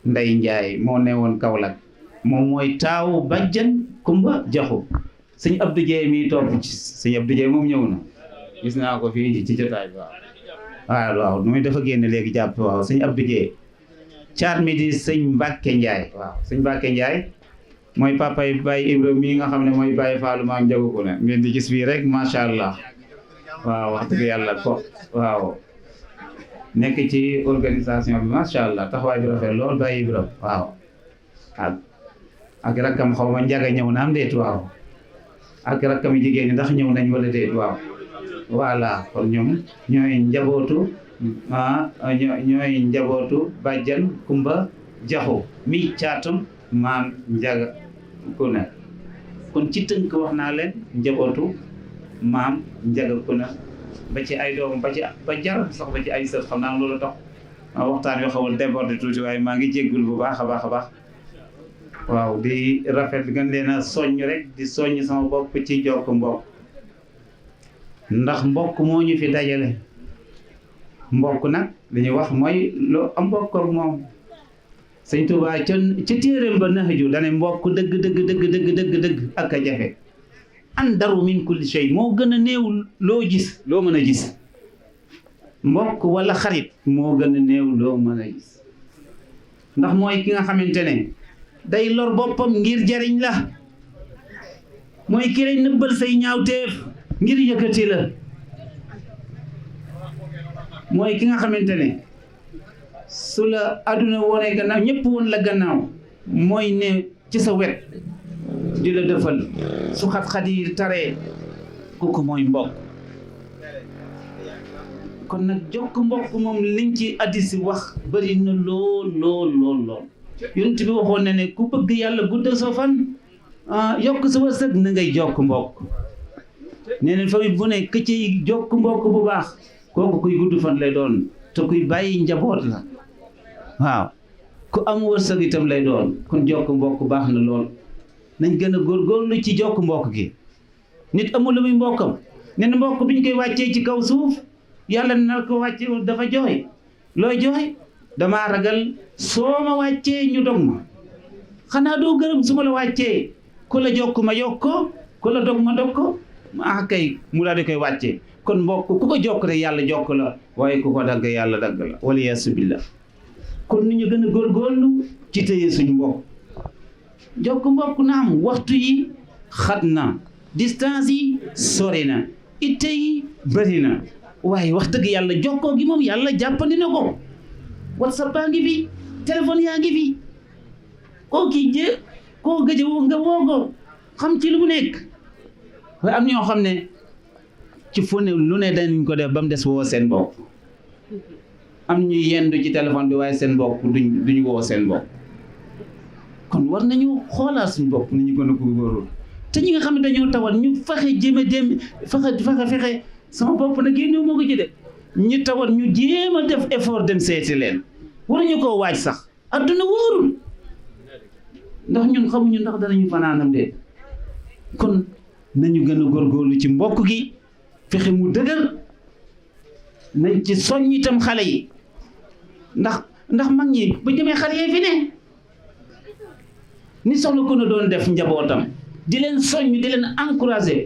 Ndey Njaay moo newoon Kaolack moom mooy taawu bàjjan Kumba Jaxu sëñ Abdou Dieye mi topp ci sëñ Abdou Dieye moom ñëw na gis naa ko fii ci jotaay bi waaw nu muy dafa génn léegi jàpp waaw sëñ Abdou Dieye caat mi di sëñ Mbàkke Njaay waaw sëñ Mbàkke Njaay mooy papay Baye Ibrahima mi nga xam ne mooy Baye Fallou maam Jaga ku ne ngeen di gis fii rek macha allah waaw wax dëgg yàlla ko waaw nekk ci organisation bi macha allah taxawaay bi rafet lool Baye Ibrahima waaw ak rakkam xaw ma Njaga ñëw na am déet waaw ak rakkam jigéen ñi ndax ñëw nañ wala déet waaw voilà kon ñoom ñooy njabootu bàjjan Kumba Jaxu mi caatum maam Njaga ku ne kon ci tënk wax naa leen njabootu maam Njaga ku ne ba ci ay doom ba jar sax ba ci ay sët xam naa loolu tax waxtaan yoo xawul débordé tuuti waaye maa ngi jéggul bu baax a baax waaw di rafet gën leen a soññ rek di soññ sama bopp ci jokk mbokk ndax mbokk moo ñu fi dajale mbokk nag li ñuy wax mooy loo am mbokk ak moom sëñ Tuubaa ca téeréem ba Nahju dane mbokk dëgg ak a jafe andaru min kulli shay moo gën a néew loo gis loo mën a gis mbokk wala xarit moo gën a néew loo mën a gis ndax mooy ki nga xamante ne day lor boppam ngir jariñ la mooy ki lay nëbbal say ñaawteef ngir yëkkati la mooy ki nga xamante ne su la àdduna wone gannaaw ñëpp woon la gannaaw mooy ne ci sa wet di la defal su xat-xat yi taree kooku mooy mbokk kon nag jokk mbokk moom liñ ci addis wax bëri na lool yonent bi waxoon na ne ku bëgg yàlla guddal sa fan yokk sa wërsëg na ngay jokk mbokk nee na famille bu ne këcc yi jokk mbokk bu baax kooku kuy gudd fan lay doon te kuy bàyyi njaboot la waaw ku am wërsëg itam lay doon kon jokk mbokk baax na lool nañ gën a góorgóorlu ci jokk mbokk gi nit amul lu muy mbokkam nee na mbokk bi ñu koy wàccee ci kaw suuf yàlla na ko wàcce dafa jooy looy jooy damaa ragal soo ma wàccee ñu dog ma xanaa doo gërëm su ma la wàccee ku la jokk ma yokk ko ku la dog ma dog ko kay mu daal di koy wàccee kon mbokk ku ko jokk rek yàlla jokk la waaye ku ko dagg yàlla dagg la wala yaasu billah kon ni ñu gën a góorgóorlu ci téye suñu mbokk jokk mbokk na am waxtu yi xat na distance yi sori na itte yi bëri na waaye wax dëgg yàlla jokkoo gi moom yàlla jàppandi na ko whatsapp baa ngi fi téléphone yaa ngi fi koo gëj a nga woo ko xam ci lu mu nekk waaye am ñoo xam ne ci fu ne lu ne dañ ko def ba mu des woo seen bopp am ñu yendu ci téléphone bi waaye seen bopp duñu woo seen bopp kon war nañu xoolaat suñu bopp ni ñu gën a góorgóorlu te ñi nga xam ne dañoo tawat ñu fexe sama bopp nag génnewu moo ko ci de ñu tawat ñu jéem a def effort dem seeti leen waruñu koo waaj sax adduna wóorul ndax ñun xamuñu ndax danañu fanaanam de kon nañu gën a góorgóorlu ci mbokk gi fexe mu dëgër nañ ci soññ itam xale yi ndax mag ñi bu demee xale yee fi ne ni soxla ko na doon def njabootam di leen soññ di leen encouragé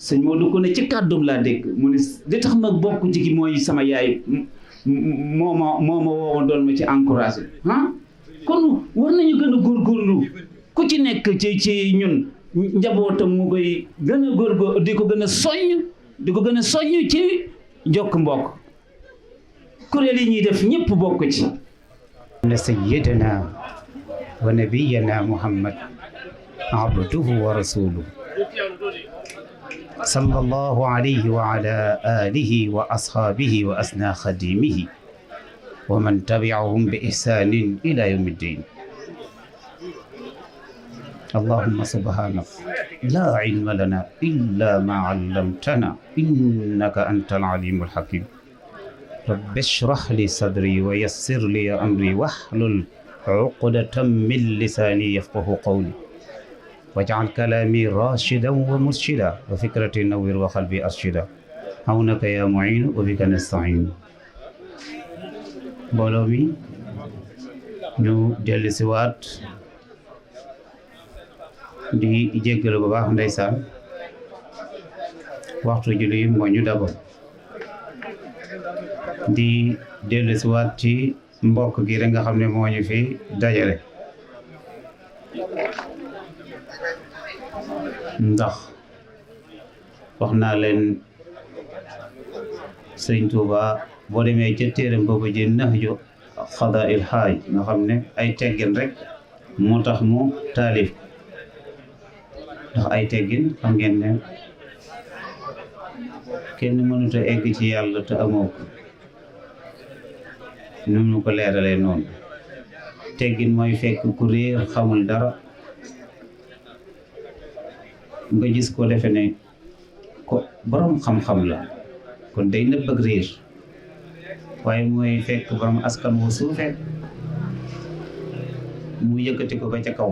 sëñ Modou ko ne ci kàddum laa dégg mu ne li tax ma bokk ci ki mooy sama yaay moo ma woowoon doon ma ci encouragé kon war nañu gën a góorgóorlu ku ci nekk ci ñun njabootam mu koy gën a góorgóorlu di ko gën a soññ ci jokk mbokk kuréel yi ñuy def ñëpp bokk ci na sayyidina wa nabiyana muhammad abduhu wa rasuluhu sallallahu alayhi wa ala alihi wa ashabihi wa asna khadimihi wa man tabi'ahum bi ihsanin ila yawmi ddin اللهم سبحانك لا علم لنا إلا ما علمتنا إنك أنت العليم الحكيم رب اشرح لي صدري ويسر لي أمري واحلل عقدة من لساني يفقه قولي واجعل كلامي راشدا ومرشدا وفكرتي نور وقلبي أرشدا عونك يا معين وبك نستعين mbooloo mi ñu dellu si waat di jéggalu bu baax ndeysaan waxtu julli moo ñu dago di dellu si waat ci mbokk gi rek nga xam ne moo ñu fi dajale ndax wax naa leen sëñ Tuuba boo demee ca téeram boobu ji Nahju Qadaa'il Haaj nga xam ne ay teggin rek moo tax mu taalif ndax ay teggin xam ngeen ne kenn mënut a egg ci yàlla te amoo ko nu mu ko leeralee noonu teggin mooy fekk ku réer xamul dara nga gis ko defe ne ko borom xam-xam la kon day nëbb ak réer waaye mooy fekk borom askan wu suufee mu yëkkati ko ba ca kaw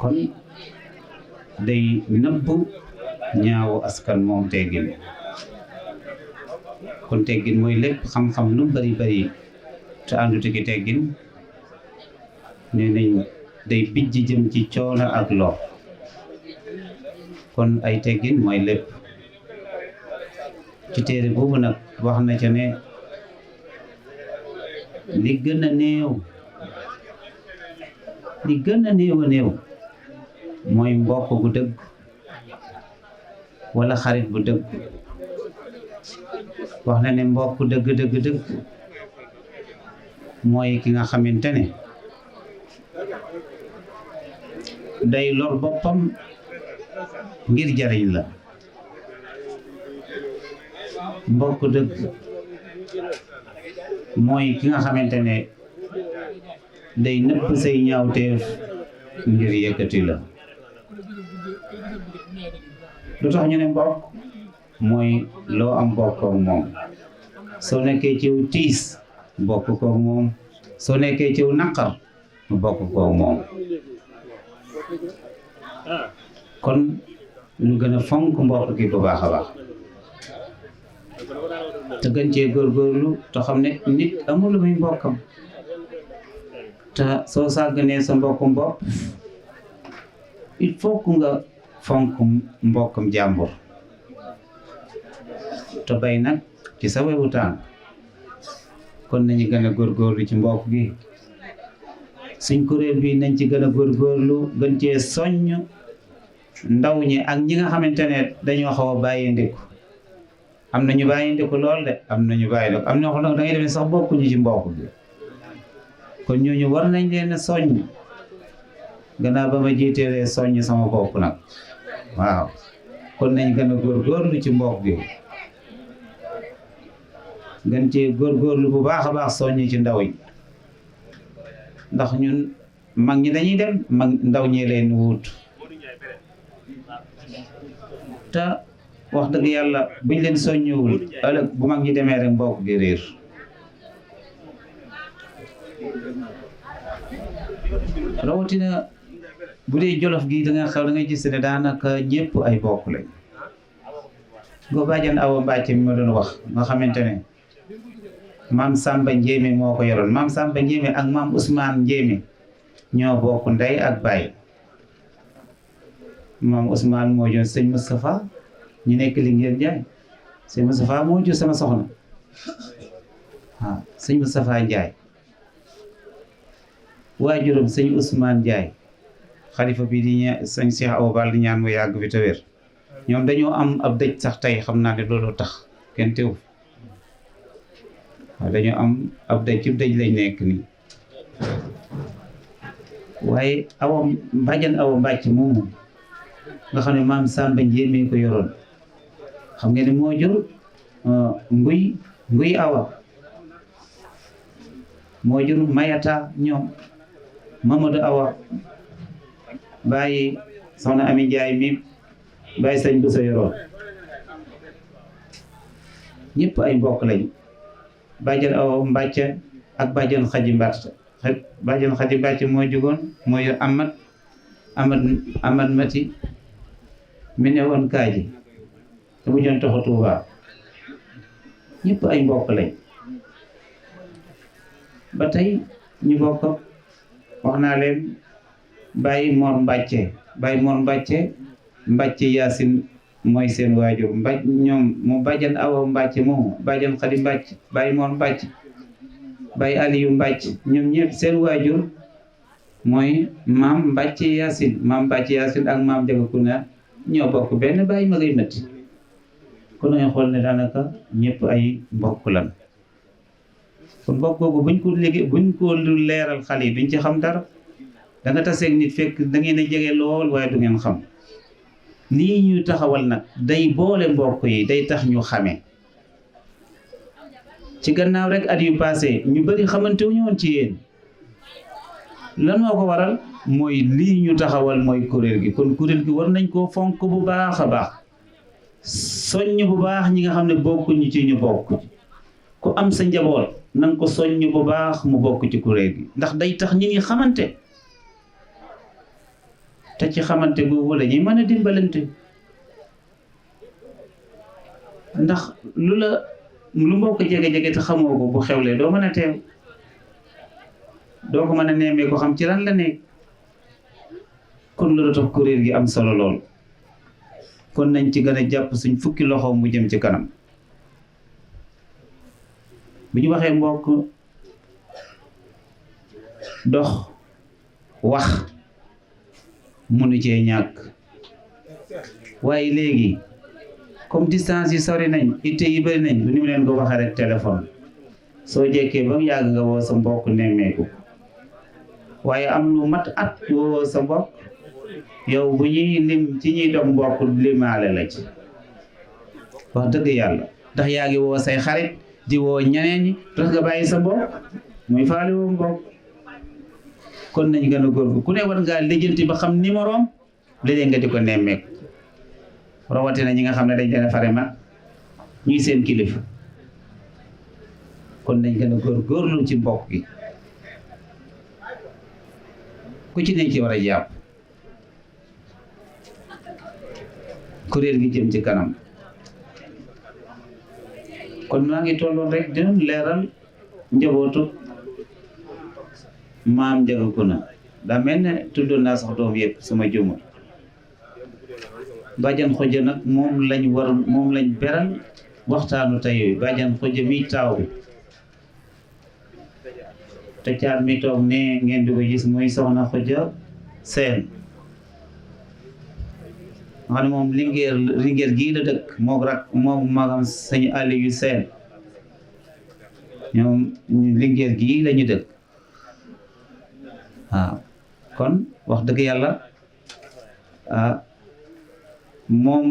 kon day nëbb ñaawu askan moom teggin kon teggin mooy lépp xam-xam lu bari bari te àndut ki teggin nee nañ day bijj jëm ci coono ak lor kon ay teggin mooy lépp ci téere boobu nag wax na ca ne li gën a néew a néew mooy mbokk gu dëgg wala xarit bu dëgg wax na ne mbokk dëgg mooy ki nga xamante ne day lor boppam ngir jariñ la mbokk dëgg mooy ki nga xamante ne day nëpp say ñaawteef ngir yëkkati la. lu tax ñu ne mbokk mooy loo am bokk ak moom soo nekkee ciw tiis bokk koog moom soo nekkee ciw naqar bokk koog moom kon ñu gën a fonk mbokk gi bu baax a baax te gën cee góorgóorlu te xam ne nit amul lu muy mbokkam te soo sàgganee sa mbokkum bopp il faut que nga fonk mbokkam jàmbur te bay nag ci sa wewu tànk kon nañu gën a góorgóorlu ci mbokk gi suñ kuréel bi nañ ci gën a góorgóorlu gën cee soññ ndaw ñi ak ñi nga xamante ne dañoo xaw a bàyyi ndiku am na ñu bàyyi ndiku lool de am na ñu bàyyi ndiku am na ñoo xam ne da ngay def ne sax bokkuñu ci mbokk bi kon ñooñu war nañ leen a soññ gannaaw ba ma jiiteelee soññ sama bopp nag waaw kon nañ gën a góorgóorlu ci mbokk gi gën cee góorgóorlu bu baax a baax soññ ci ndaw yi ndax ñun mag ñi dañuy dem mag ndaw ñi leen wut te wax dëgg yàlla buñ leen soññuwul ëllëg bu mag ñi demee rek mbokk gi réer rawatina bu dee jolof gi da nga xew da nga gis ne daanaka ñëpp ay bokk lañ ngoo bàjjan Awa Mbàcce mi ma doon wax nga xamante ne maam Samba Njéeme moo ko yoroon maam Samba Njéeme ak maam Ousmane Njéeme ñoo bokk ndey ak baay maam Ousmane moo jur sëñ Moustapha ñu nekk Linguère Njaay sëñ Moustapha moo jur sama soxna waaw sëñ Moustapha Njaay waajuram sëñ Ousmane Njaay xalifa bi di sëñ Cheikh Awa Bal di ñaan mu yàgg fi te wér ñoom dañoo am ab dëj sax tey xam naa ne looloo tax kenn teew waaw dañoo am ab dëj ci dëj lañ nekk nii waaye awa bàjjan Awa Mbàcc moomu nga xam ne maam Samba Njéeme ko yoroon xam ngeen ne moo jur nguy awa moo jur Mayata ñoom Mamadou Awa bàyyi soxna Ami Njaay mi bàyyi sëñ bu sa yoroon ñëpp ay mbokk lañ bàjjan Awa Mbàcc ak bàjjan Xaji Mbàcc bàjjan Xaji Mbàcc moo jugoon moo yor Amad Mati mi ne woon Kaaji te bu joon taxa Tuubaa ñëpp ay mbokk lañ ba tey ñu bokk wax naa leen Baye Mor Mbàcce Baye Mor Mbàcce Mbàcce Yaasin mooy seen waajur ñoom mu bàjjan Awa Mbàcce moomu bàjjan Xadi Mbàcc Baye Mor Mbàcc Baye Aliyu Mbàcc ñoom ñëpp seen waajur mooy maam Mbàcce Yaasin maam Mbàcce Yaasin ak maam Jaga Kuna ñoo bokk benn bàyyi ma ngay métti kon nañu xool ne daanaka ñëpp ay mbokk lan kon mbokk googu buñ ko leeral xale yi duñ ci xam dara da nga taseeg nit fekk da ngeen a jege lool waaye du ngeen xam lii ñuy taxawal nag day boole mbokk yi day tax ñu xamee ci gannaaw rek at yu passé ñu bari xamante wu ñu woon ci yéen lan moo ko waral mooy lii ñu taxawal mooy kuréel gi kon kuréel gi war nañ koo fonk bu baax a baax soññ bu baax ñi nga xam ne bokkuñu ci ñu bokk ku am sa njaboot na nga ko soññ bu baax mu bokk ci kuréel gi ndax day tax nit ñi xamante te ci xamante boobu la ñuy mën a dimbalante ndax lu mbokk jege-jege te xamoo ko bu xewlee doo mën a teew doo ko mën a neemee ko xam ci lan la nekk kon loolu tax kuréel gi am solo lool kon nañ ci gën a jàpp suñ fukki loxo mu jëm ci kanam bu ñu waxee mbokk dox wax munu cee ñàkk waaye léegi comme distance yi sori nañ itte yi bëri nañ bu ni mu leen ko waxee rek téléphone soo jekkee ba mu yàgg nga woo sa mbokk nemmeeku waaye am lu mat at woo sa mbokk yow bu ñuy lim ci ñuy dog mbokk limaale la ci wax dëgg yàlla ndax yaa ngi woo say xarit di woo ñeneen ñi tax nga bàyyi sa mbokk muy faale woo mbokk. kon nañ gën a góorgóorlu ku ne war ngaa lijjanti ba xam numéro am léeg-léeg nga di ko nemmeeku rawatina ñi nga xam ne dañ leen a fare mag ñuy seen kilifa kon nañ gën a góorgóorlu ci mbokk gi ku ci ne ci war a jàpp kuréel gi jëm ci kanam kon maa ngi tolloon rek dina leeral njabootu maam Njaga Kuna daa mel ne tuddoon naa sax doom yëpp sama jumur bàjjan Xoja nag moom lañ beral waxtaanu tey bàjjan Xoja mi taaw bi te caat mi toog ne ngeen di ko gis muy soxna Xoja Seen nga xam ne moom Linguère gii la dëkk moom magam sëñ Aliou Seen ñoom Linguère gii la ñu dëkk waaw kon wax dëgg yàlla moom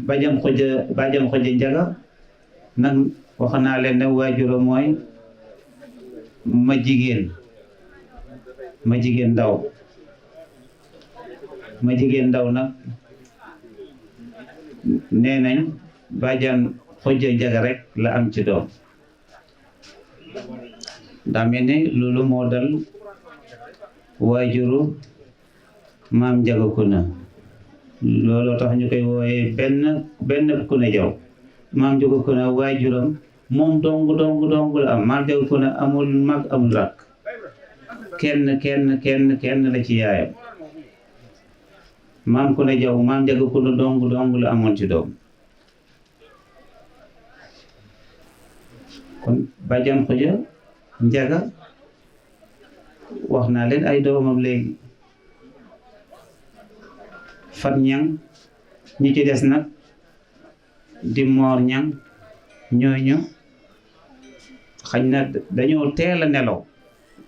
bàjjan Xoja Njaga nag wax naa leen ne waajuram mooy ma jigéen ndaw nag nee nañ bàjjan Xoja Njaga rek la am ci doom daa mel ne loolu moo dal waajuru maam Njaga Kuna looloo tax ñu koy wooyee benn Kuna Jaw maam Njaga Kuna waajuram moom dong la am maam Njaga Kuna amul mag amul rakk kenn la ci yaayam maam Kuna Jaw maam Njaga Kuna dong la amoon ci doom kon bàjjan Xoja Njaga wax naa leen ay doomam léegi Fat Ñang ñi ci des nag di Moor Ñang ñooñu xañ na dañoo teel a nelaw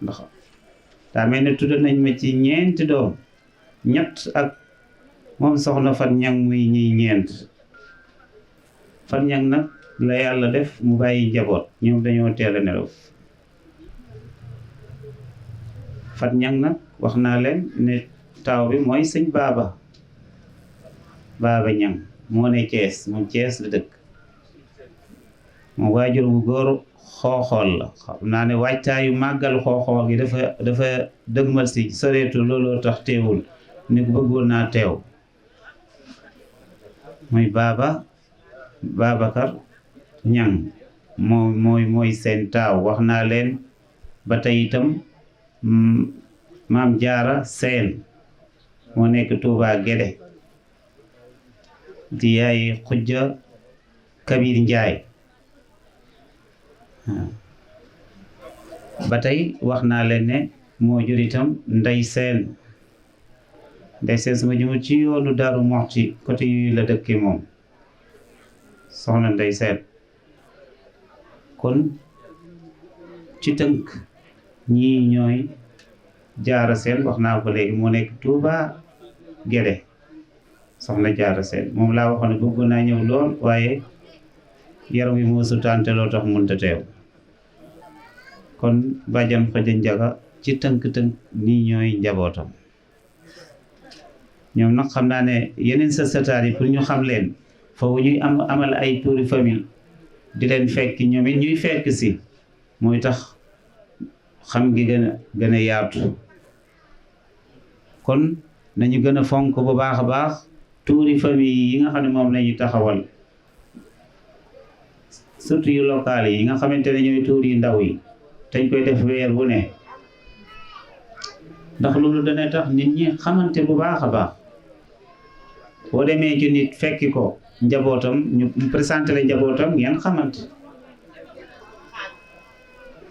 ndax daa mel ne tudd nañ ma ci ñeenti doom ñett ak moom soxna Fat Ñang muy ñiy ñeent Fat Ñang nag la yàlla def mu bàyyi njaboot ñoom dañoo teel a nelaw Fat Ñang nag wax naa leen ne taaw bi mooy sëñ Baaba Ñang moo ne Cees moom Cees la dëkk moom waajur bu góor xooxool la xam naa ne waajtaayu màggal xooxool gi dafa dëgmal si soreetu looloo tax teewul ni ko bëggoon naa teew muy Babacar Ñang mooy seen taaw wax naa leen ba tey itam maam Jaara Seen moo nekk Tuuba Gede di yaay Xujja Kabir Njaay ba tey wax naa leen ne moo jur itam Ndey Seen sama jumut ci yoonu Daaru Muxti côté yu la dëkke moom soxna Ndey Seen kon ci tënk ñii ñooy Jaara Seen wax naa ko léegi moo nekk Tuuba Gede soxna Jaara Seen moom laa waxoon ne bëggoon naa ñëw lool waaye yaram wi moo sutante loo tax mënta teew kon bàjjan Xoja Njaga ci tënk-tënk nii ñooy njabootam ñoom nag xam naa ne yeneen sëtaat yi pour ñu xam leen foofu ñuy amal ay tuuri famille di leen fekk ñoom it ñuy fekk si mooy tax xam gi gën a yaatu kon nañu gën a fonk bu baax a baax tuuri famille yi nga xam ne moom lañuy taxawal surtout yu local yi nga xamante ne ñooy tuur yi ndaw yi dañ koy def weer bu ne ndax loolu dana tax nit ñi xamante bu baax a baax boo demee ci nit fekki ko njabootam ñu présenté la njabootam ngeen xamante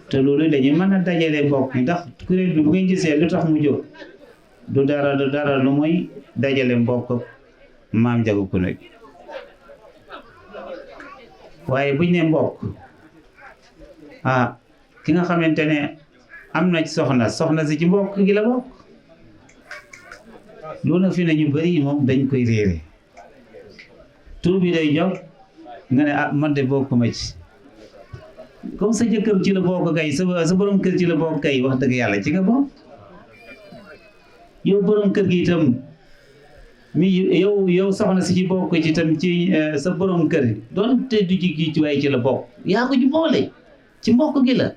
te loolu dañuy mën a dajale mbokk yi ndax kuréel bi bu ngeen gisee lu tax mu jóg du dara lu muy dajale mbokk maam Njaga Kuna waaye buñ ne mbokk ki nga xamante ne am na soxna si ci mbokk gi la bokk loolu nag fi ne ñu bari moom dañ koy réere tur bi day jóg nga ne ah man de bokkuma ci comme sa jëkkër ci la bokk kay sa borom kër ci la bokk kay wax dëgg yàlla ci nga bokk yow borom kër gi itam yow soxna si ci bokk ci itam ci sa borom kër doon te du ci waaye ci la bokk yaa ko ci boole ci mbokk gi la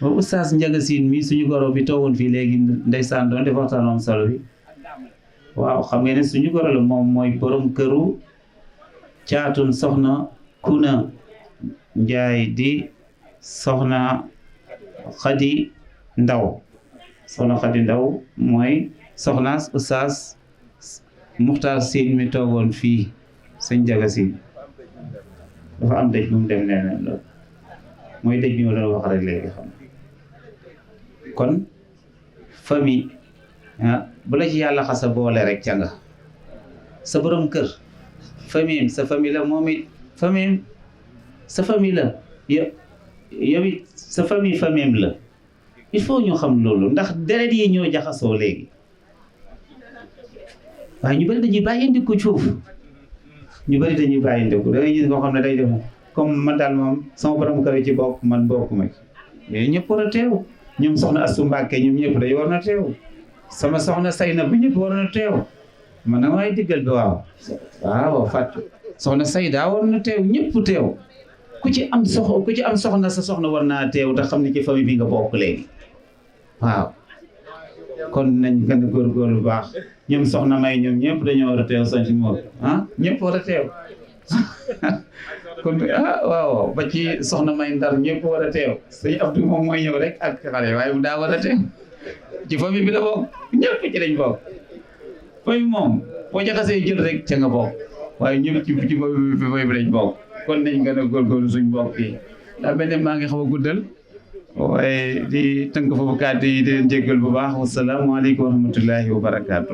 ba oustaz Ndiaga Sine mi suñu goro bi toogoon fii léegi ndeysaan doon def waxtaan am solo bi waaw xam ngeen ne suñu goro la moom mooy borom këru caatun soxna Kuna Njaay di soxna Xadi Ndaw soxna Xadi Ndaw mooy soxna oustaz Muxtaar Sine mi toogoon fii sëñ Ndiaga Sine dafa am dëj bu mu dem neneen la mooy dëj bi ma doon wax rek léegi xam kon famille bu la ci yàlla xasa boole rek ca nga sa borom kër famille sa famille la moom it famille sa famille la yow it sa famille la il faut ñu xam loolu ndax deret yi ñoo jaxasoo léegi waaye ñu bëri dañuy bàyyindi ko cuuf ñu bëri dañuy bàyyindi ko da ngay gis koo xam ne day def comme man daal moom sama borom kër ci bokk man bokkuma ci mais ñëpp war a teew ñoom soxna Astu Mbàkke ñoom ñëpp day war na teew sama soxna Sayna bu ñëpp war na teew man na waay diggal bi waaw fàttu soxna Sayda war na teew ñëpp teew ku ci am soxna sa soxna war naa teew te xam ne ci famille bi nga bokk léegi waaw kon nañ gën a góorgóorlu bu baax ñoom soxna May ñoom ñëpp dañoo war a teew sañ si moom ñëpp war a teew kon waaw ba ci soxna May Ndar ñëpp war a teew sëñ Abdou moom mooy ñëw rek ak xale waaye mu daa war a teew ci famille bi la bokk ñëpp ci lañ bokk famille moom boo jaxasee jël rek ca nga bokk waaye ñëpp ci famille bi lañ bokk kon nañ gën a góorgóorlu suñ bokk yi daa mel ne maa ngi xaw a guddal waaye di tënk foofu kàddu yi di leen jéggal bu baax wasalaamaaleykum wa rahmatullahi wa barakaatu